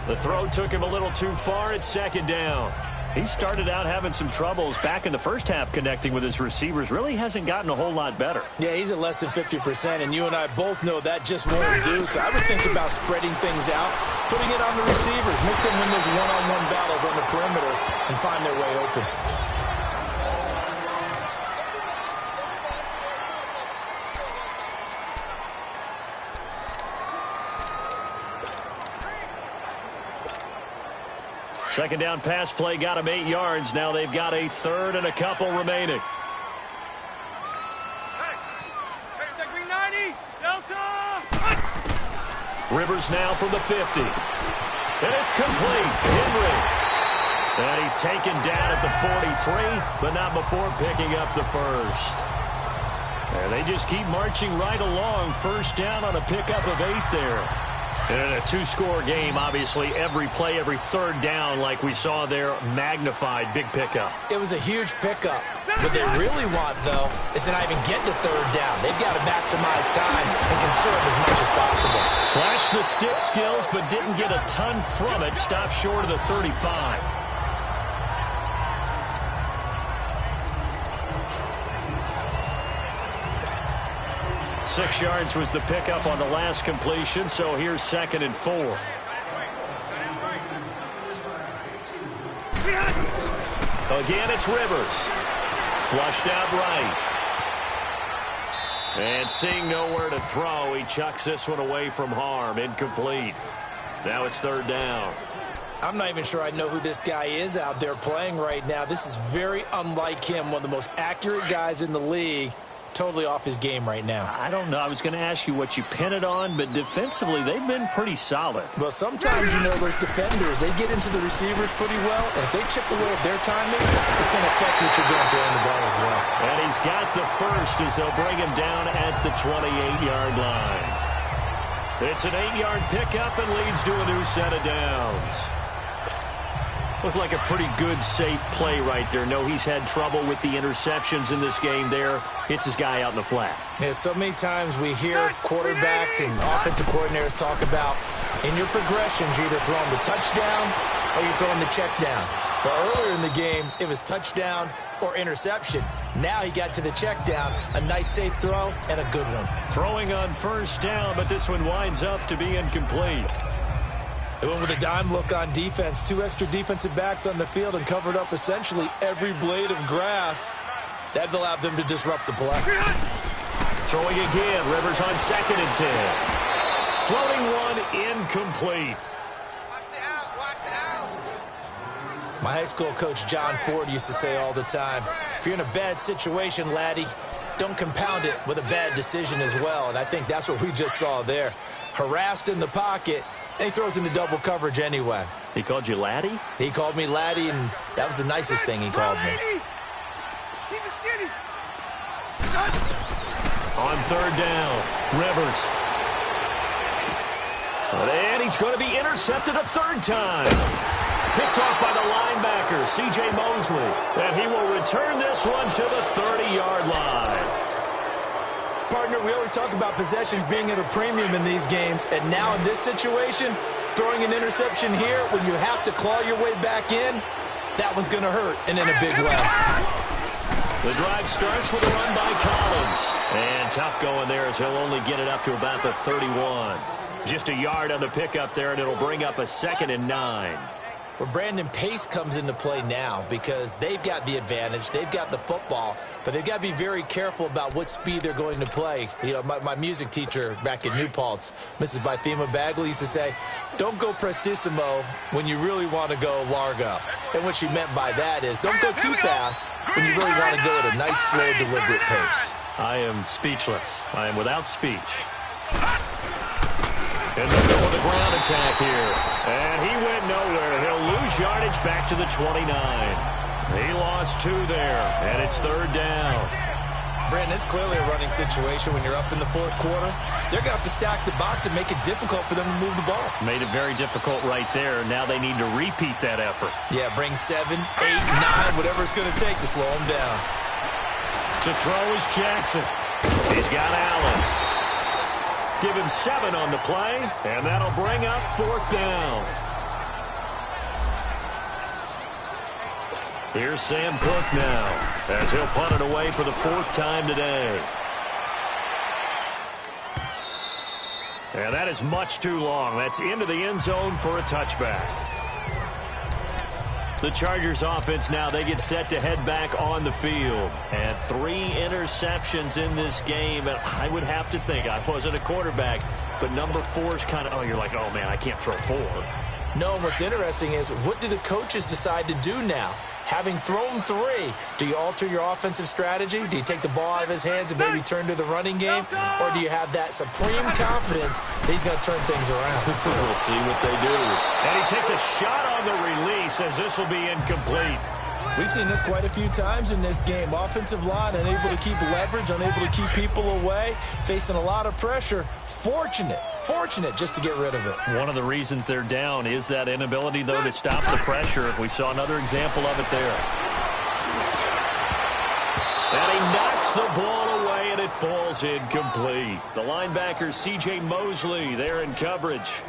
[SPEAKER 2] The throw took him a little too far at 2nd down. He started out having some troubles back in the first half connecting with his receivers. Really hasn't gotten a whole lot better.
[SPEAKER 3] Yeah, he's at less than 50%, and you and I both know that just won't do. So I would think about spreading things out, putting it on the receivers, make them win those one-on-one battles on the perimeter and find their way open.
[SPEAKER 2] Second down pass play got him 8 yards. Now they've got a 3rd and a couple remaining. Rivers now from the 50. And it's complete. Henry. And he's taken down at the 43, but not before picking up the first. And they just keep marching right along. First down on a pickup of 8 there. And in a two-score game, obviously, every play, every third down, like we saw there, magnified. Big pickup.
[SPEAKER 3] It was a huge pickup. What they really want, though, is to not even get to third down. They've got to maximize time and conserve as much as possible.
[SPEAKER 2] Flashed the stick skills, but didn't get a ton from it. Stopped short of the 35. 6 yards was the pickup on the last completion, so here's 2nd and 4. Again, it's Rivers. Flushed out right. And seeing nowhere to throw, he chucks this one away from harm. Incomplete. Now it's 3rd down.
[SPEAKER 3] I'm not even sure I know who this guy is out there playing right now. This is very unlike him, one of the most accurate guys in the league. Totally off his game right now.
[SPEAKER 2] I don't know. I was going to ask you what you pin it on, but defensively, they've been pretty solid.
[SPEAKER 3] Well, sometimes, those defenders, they get into the receivers pretty well, and if they chip away at their timing, it's going to affect what you're doing throwing the ball as well.
[SPEAKER 2] And he's got the first as they'll bring him down at the 28-yard line. It's an 8-yard pickup and leads to a new set of downs. Looked like a pretty good, safe play right there. No, he's had trouble with the interceptions in this game there. Hits his guy out in the flat.
[SPEAKER 3] Yeah, so many times we hear quarterbacks and offensive coordinators talk about in your progressions, you're either throwing the touchdown or you're throwing the check down. But earlier in the game, it was touchdown or interception. Now he got to the check down, a nice safe throw and a good one.
[SPEAKER 2] Throwing on 1st down, but this one winds up to be incomplete.
[SPEAKER 3] They went with a dime look on defense. 2 extra defensive backs on the field and covered up essentially every blade of grass. That allowed them to disrupt the play.
[SPEAKER 2] Throwing again. Rivers on 2nd and 10. Floating one incomplete.
[SPEAKER 3] My high school coach, John Ford, used to say all the time, if you're in a bad situation, laddie, don't compound it with a bad decision as well. And I think that's what we just saw there. Harassed in the pocket. And he throws into double coverage anyway.
[SPEAKER 2] He called you laddie?
[SPEAKER 3] He called me laddie, and that was the nicest thing he called me.
[SPEAKER 2] On 3rd down, Rivers. And he's going to be intercepted a 3rd time. Picked off by the linebacker, C.J. Mosley. And he will return this one to the 30-yard line.
[SPEAKER 3] Partner, we always talk about possessions being at a premium in these games, and now in this situation, throwing an interception here when you have to claw your way back in, that one's going to hurt, and in a big way.
[SPEAKER 2] The drive starts with a run by Collins. And tough going there as he'll only get it up to about the 31. Just a yard on the pickup there, and it'll bring up a 2nd and 9.
[SPEAKER 3] Well, Brandon, pace comes into play now because they've got the advantage. They've got the football, but they've got to be very careful about what speed they're going to play. My music teacher back in New Paltz, Mrs. Bythema Bagley, used to say, don't go prestissimo when you really want to go largo. And what she meant by that is don't go too fast when you really want to go at a nice, slow, deliberate pace.
[SPEAKER 2] I am speechless. I am without speech. In the middle of the ground attack here. And he went nowhere. He'll lose yardage back to the 29. He lost 2 there, and it's 3rd down.
[SPEAKER 3] Brandon, it's clearly a running situation when you're up in the 4th quarter. They're going to have to stack the box and make it difficult for them to move the ball.
[SPEAKER 2] Made it very difficult right there. Now they need to repeat that effort.
[SPEAKER 3] Yeah, bring 7, 8, 9, whatever it's going to take to slow them down.
[SPEAKER 2] To throw is Jackson. He's got Allen. Give him 7 on the play, and that'll bring up 4th down. Here's Sam Cook now, as he'll punt it away for the 4th time today. And that is much too long. That's into the end zone for a touchback. The Chargers offense now, they get set to head back on the field. And 3 interceptions in this game. And I would have to think, I wasn't a quarterback, but number 4 is kind of, you're like, oh, man, I can't throw 4.
[SPEAKER 3] No, what's interesting is what do the coaches decide to do now? Having thrown 3, do you alter your offensive strategy? Do you take the ball out of his hands and maybe turn to the running game? Or do you have that supreme confidence that he's going to turn things around?
[SPEAKER 2] We'll see what they do. And he takes a shot on the release as this will be incomplete.
[SPEAKER 3] We've seen this quite a few times in this game. Offensive line unable to keep leverage, unable to keep people away, facing a lot of pressure. Fortunate just to get rid of it.
[SPEAKER 2] One of the reasons they're down is that inability, though, to stop the pressure. We saw another example of it there. And he knocks the ball away, and it falls incomplete. The linebacker, C.J. Mosley, there in coverage.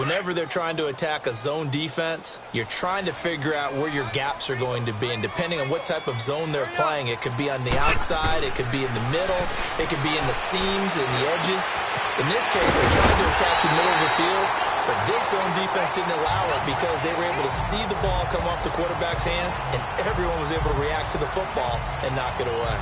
[SPEAKER 3] Whenever they're trying to attack a zone defense, you're trying to figure out where your gaps are going to be. And depending on what type of zone they're playing, it could be on the outside, it could be in the middle, it could be in the seams and the edges. In this case, they're trying to attack the middle of the field, but this zone defense didn't allow it because they were able to see the ball come off the quarterback's hands, and everyone was able to react to the football and knock it away.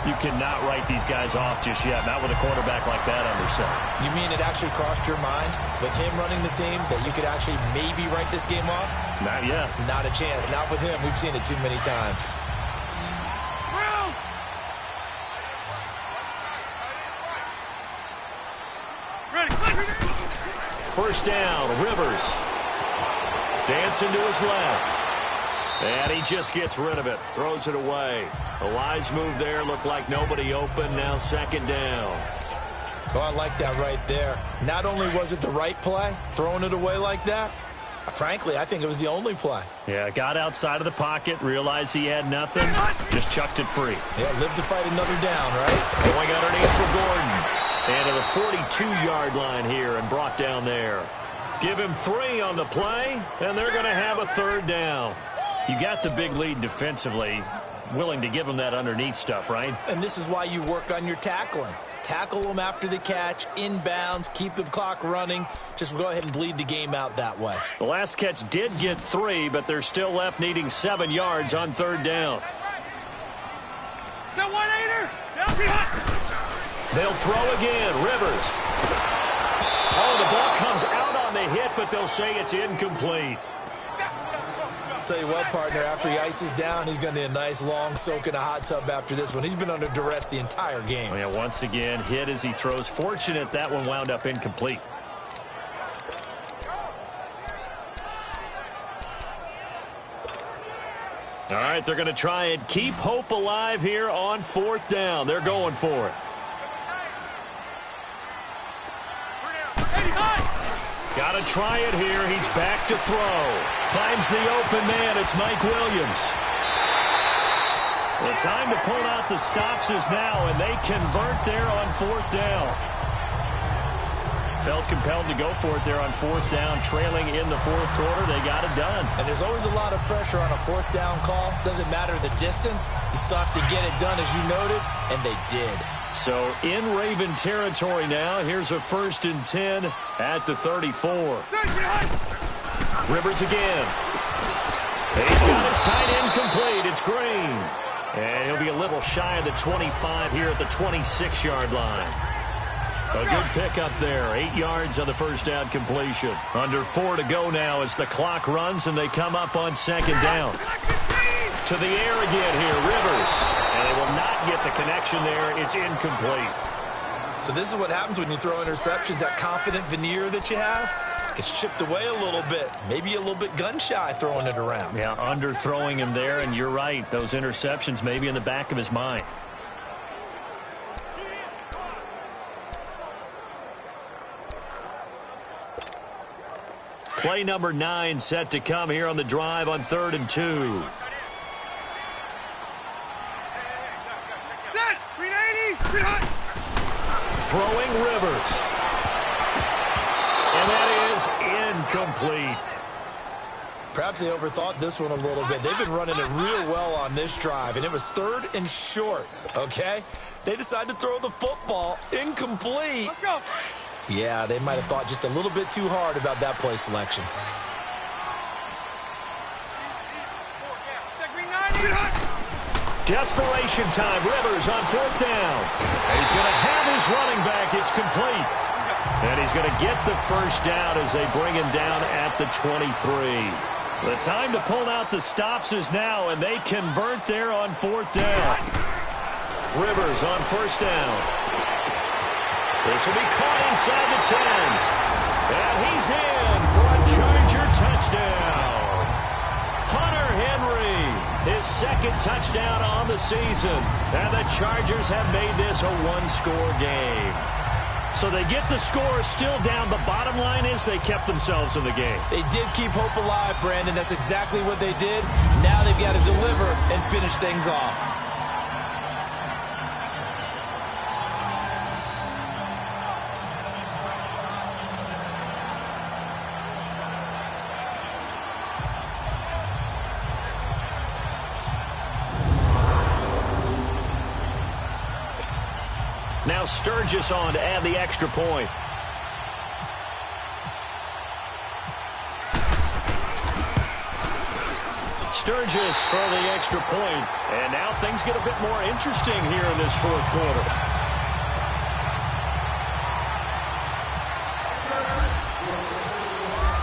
[SPEAKER 2] You cannot write these guys off just yet, not with a quarterback like that under center.
[SPEAKER 3] You mean it actually crossed your mind with him running the team that you could actually maybe write this game off?
[SPEAKER 2] Not yet.
[SPEAKER 3] Not a chance. Not with him. We've seen it too many times.
[SPEAKER 2] First down, Rivers. Dancing to his left. And he just gets rid of it. Throws it away. A wise move there. Looked like nobody open. Now second down.
[SPEAKER 3] Oh, I like that right there. Not only was it the right play, throwing it away like that, frankly, I think it was the only play.
[SPEAKER 2] Yeah, got outside of the pocket, realized he had nothing, just chucked it free.
[SPEAKER 3] Yeah, lived to fight another down, right?
[SPEAKER 2] Going underneath for Gordon. And to the 42-yard line here and brought down there. Give him 3 on the play, and they're going to have a third down. You got the big lead defensively, willing to give them that underneath stuff, right?
[SPEAKER 3] And this is why you work on your tackling. Tackle them after the catch, inbounds, keep the clock running. Just go ahead and bleed the game out that way.
[SPEAKER 2] The last catch did get 3, but they're still left needing 7 yards on third down.
[SPEAKER 4] Got 1-8er. Down behind.
[SPEAKER 2] They'll throw again. Rivers. Oh, the ball comes out on the hit, but they'll say it's incomplete.
[SPEAKER 3] Tell you what, partner, after he ices down, he's going to need a nice long soak in a hot tub after this one. He's been under duress the entire game.
[SPEAKER 2] Oh, yeah, once again, hit as he throws. Fortunate that one wound up incomplete. All right, they're going to try and keep hope alive here on fourth down. They're going for it. Got to try it here. He's back to throw. Finds the open man. It's Mike Williams. The time to pull out the stops is now, and they convert there on fourth down. Felt compelled to go for it there on fourth down, trailing in the fourth quarter. They got it done.
[SPEAKER 3] And there's always a lot of pressure on a fourth down call. Doesn't matter the distance. You still have to get it done, as you noted, and they did.
[SPEAKER 2] So in Raven territory now. Here's a 1st and 10 at the 34. Rivers again. And he's got his tight end complete. It's Green. And he'll be a little shy of the 25 here at the 26-yard line. A good pickup there. 8 yards on the first down completion. Under 4 to go now as the clock runs and they come up on second down. To the air again here, Rivers. And they will not get the connection there. It's incomplete.
[SPEAKER 3] So this is what happens when you throw interceptions. That confident veneer that you have gets chipped away a little bit. Maybe a little bit gun-shy throwing it around.
[SPEAKER 2] Yeah, underthrowing him there, and you're right. Those interceptions may be in the back of his mind. Play number 9 set to come here on the drive on 3rd and 2. Throwing Rivers. And that is incomplete.
[SPEAKER 3] Perhaps they overthought this one a little bit. They've been running it real well on this drive, and it was 3rd and short, okay? They decided to throw the football incomplete.
[SPEAKER 4] Let's go.
[SPEAKER 3] Yeah, they might have thought just a little bit too hard about that play selection.
[SPEAKER 2] Desperation time. Rivers on 4th down. And he's going to have his running back. It's complete. And he's going to get the first down as they bring him down at the 23. The time to pull out the stops is now, and they convert there on 4th down. Rivers on 1st down. This will be caught inside the 10. And he's in for a Charger touchdown. Hunter second touchdown on the season. And the Chargers have made this a one-score game. So they get the score still down. The bottom line is they kept themselves in the game.
[SPEAKER 3] They did keep hope alive, Brandon. That's exactly what they did. Now they've got to deliver and finish things off.
[SPEAKER 2] Now Sturgis on to add the extra point. Sturgis for the extra point. And now things get a bit more interesting here in this fourth quarter.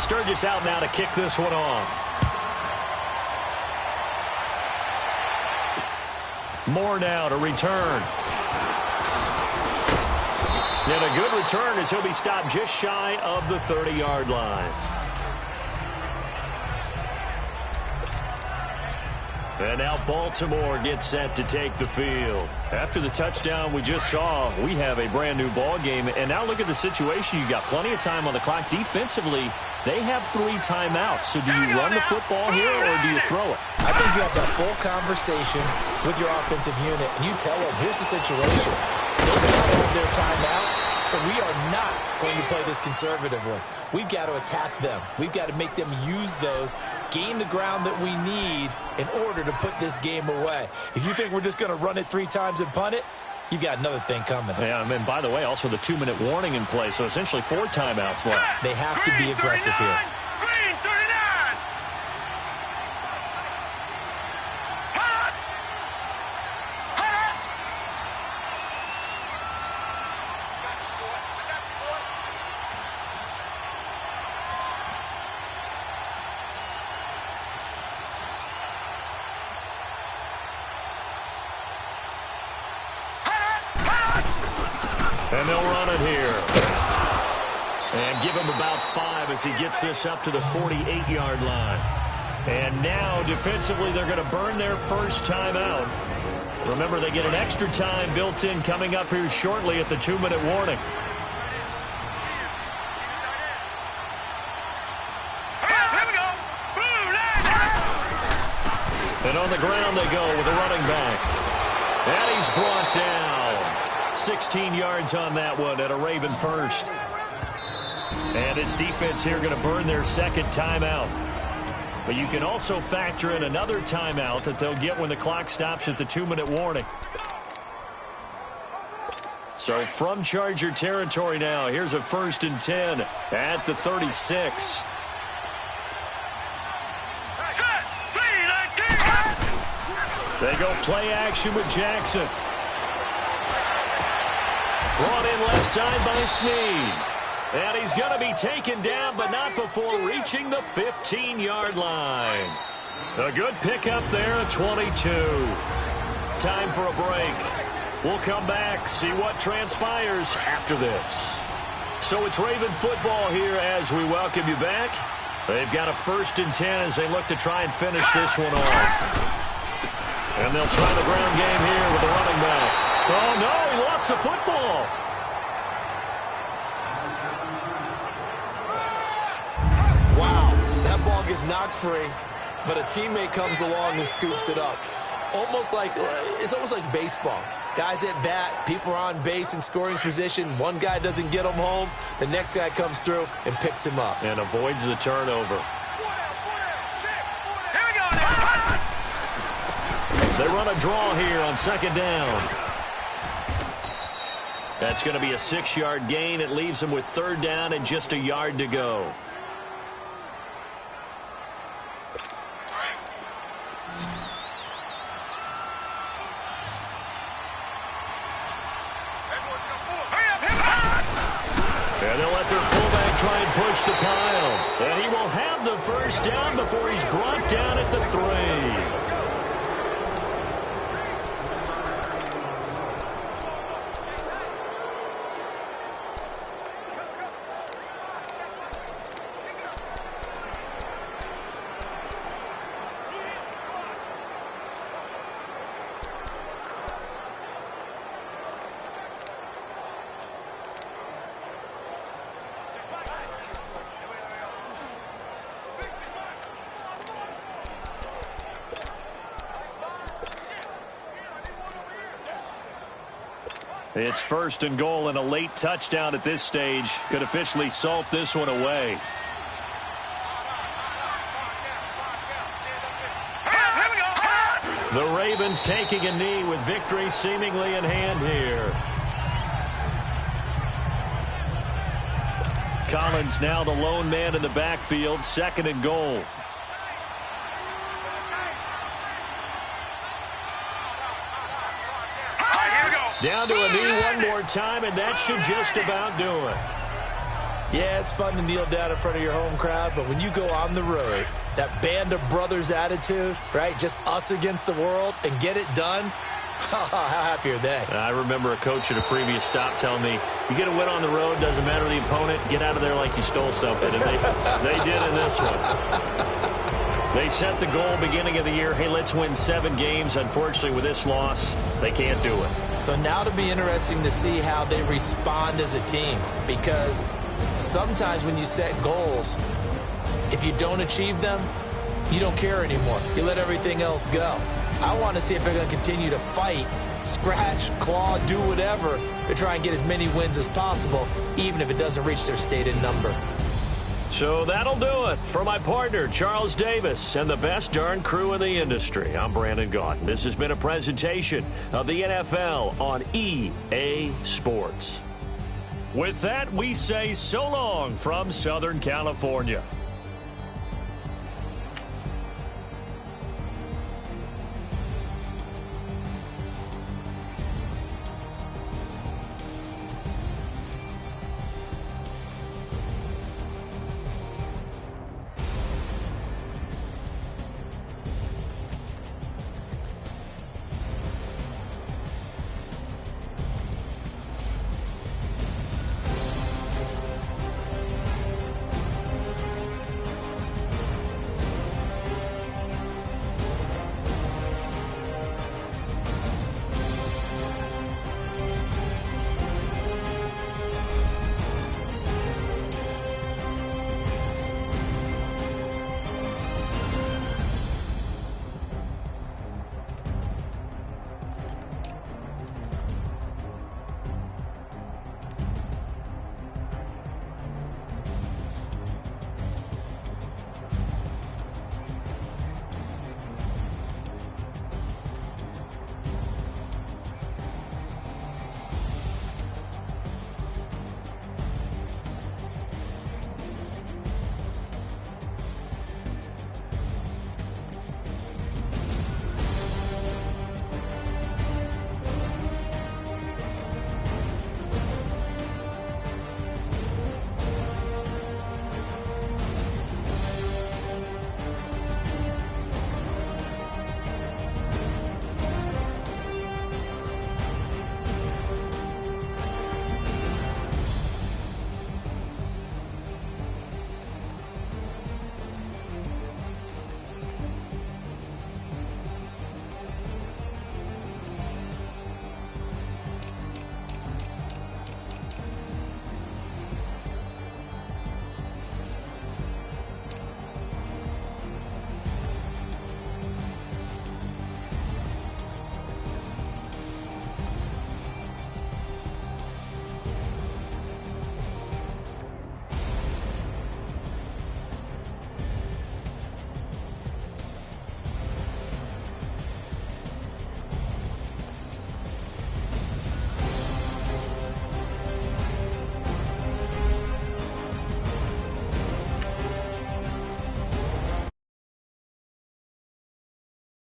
[SPEAKER 2] Sturgis out now to kick this one off. Moore now to return. And a good return as he'll be stopped just shy of the 30-yard line. And now Baltimore gets set to take the field. After the touchdown we just saw, we have a brand new ball game. And now look at the situation. You've got plenty of time on the clock. Defensively, they have 3 timeouts. So do you run the football here or do you throw it?
[SPEAKER 3] I think you have that full conversation with your offensive unit, and you tell them, here's the situation. They've got to have their timeouts, so we are not going to play this conservatively. We've got to attack them. We've got to make them use those, gain the ground that we need in order to put this game away. If you think we're just going to run it 3 times and punt it, you've got another thing coming.
[SPEAKER 2] Yeah, and by the way, also the 2-minute warning in play, so essentially 4 timeouts left.
[SPEAKER 3] They have to be aggressive here.
[SPEAKER 4] Green 39. Hot. Hot.
[SPEAKER 2] And they'll run it here. And give him about 5 as he gets this up to the 48-yard line. And now, defensively, they're going to burn their first timeout. Remember, they get an extra time built in coming up here shortly at the 2-minute warning.
[SPEAKER 4] Here we go. Blue line.
[SPEAKER 2] And on the ground they go with a running back. And he's brought down. 16 yards on that one at a Raven first. And his defense here going to burn their second timeout. But you can also factor in another timeout that they'll get when the clock stops at the 2-minute warning. So from Charger territory now, here's a 1st and 10 at the 36. They go play action with Jackson. Brought in left side by Snead. And he's going to be taken down, but not before reaching the 15-yard line. A good pickup there at 22. Time for a break. We'll come back, see what transpires after this. So it's Raven football here as we welcome you back. They've got a 1st and 10 as they look to try and finish this one off. And they'll try the ground game here with the running back. Oh, no, he lost the football.
[SPEAKER 3] Wow, that ball gets knocked free, but a teammate comes along and scoops it up. It's almost like baseball. Guys at bat, people are on base in scoring position. One guy doesn't get him home. The next guy comes through and picks him up.
[SPEAKER 2] And avoids the turnover.
[SPEAKER 4] Here we go now.
[SPEAKER 2] They run a draw here on 2nd down. That's going to be a 6-yard gain. It leaves them with 3rd down and just a yard to go. And they'll let their fullback try and push the pile. And he will have the 1st down before he's brought down at the 3. It's 1st and goal, and a late touchdown at this stage could officially salt this one away. The Ravens taking a knee with victory seemingly in hand here. Collins now the lone man in the backfield, 2nd and goal. Down to a knee one more time, and that should just about do it.
[SPEAKER 3] Yeah, it's fun to kneel down in front of your home crowd, but when you go on the road, that band of brothers attitude, right, just us against the world, and get it done, how happy are they?
[SPEAKER 2] I remember a coach at a previous stop telling me, you get a win on the road, doesn't matter the opponent, get out of there like you stole something, and they did in this one. They set the goal beginning of the year, hey, let's win 7 games. Unfortunately, with this loss, they can't do it.
[SPEAKER 3] So now to be interesting to see how they respond as a team, because sometimes when you set goals, if you don't achieve them, you don't care anymore. You let everything else go. I want to see if they're going to continue to fight, scratch, claw, do whatever to try and get as many wins as possible, even if it doesn't reach their stated number.
[SPEAKER 2] So that'll do it. For my partner, Charles Davis, and the best darn crew in the industry, I'm Brandon Gaudin. This has been a presentation of the NFL on EA Sports. With that, we say so long from Southern California.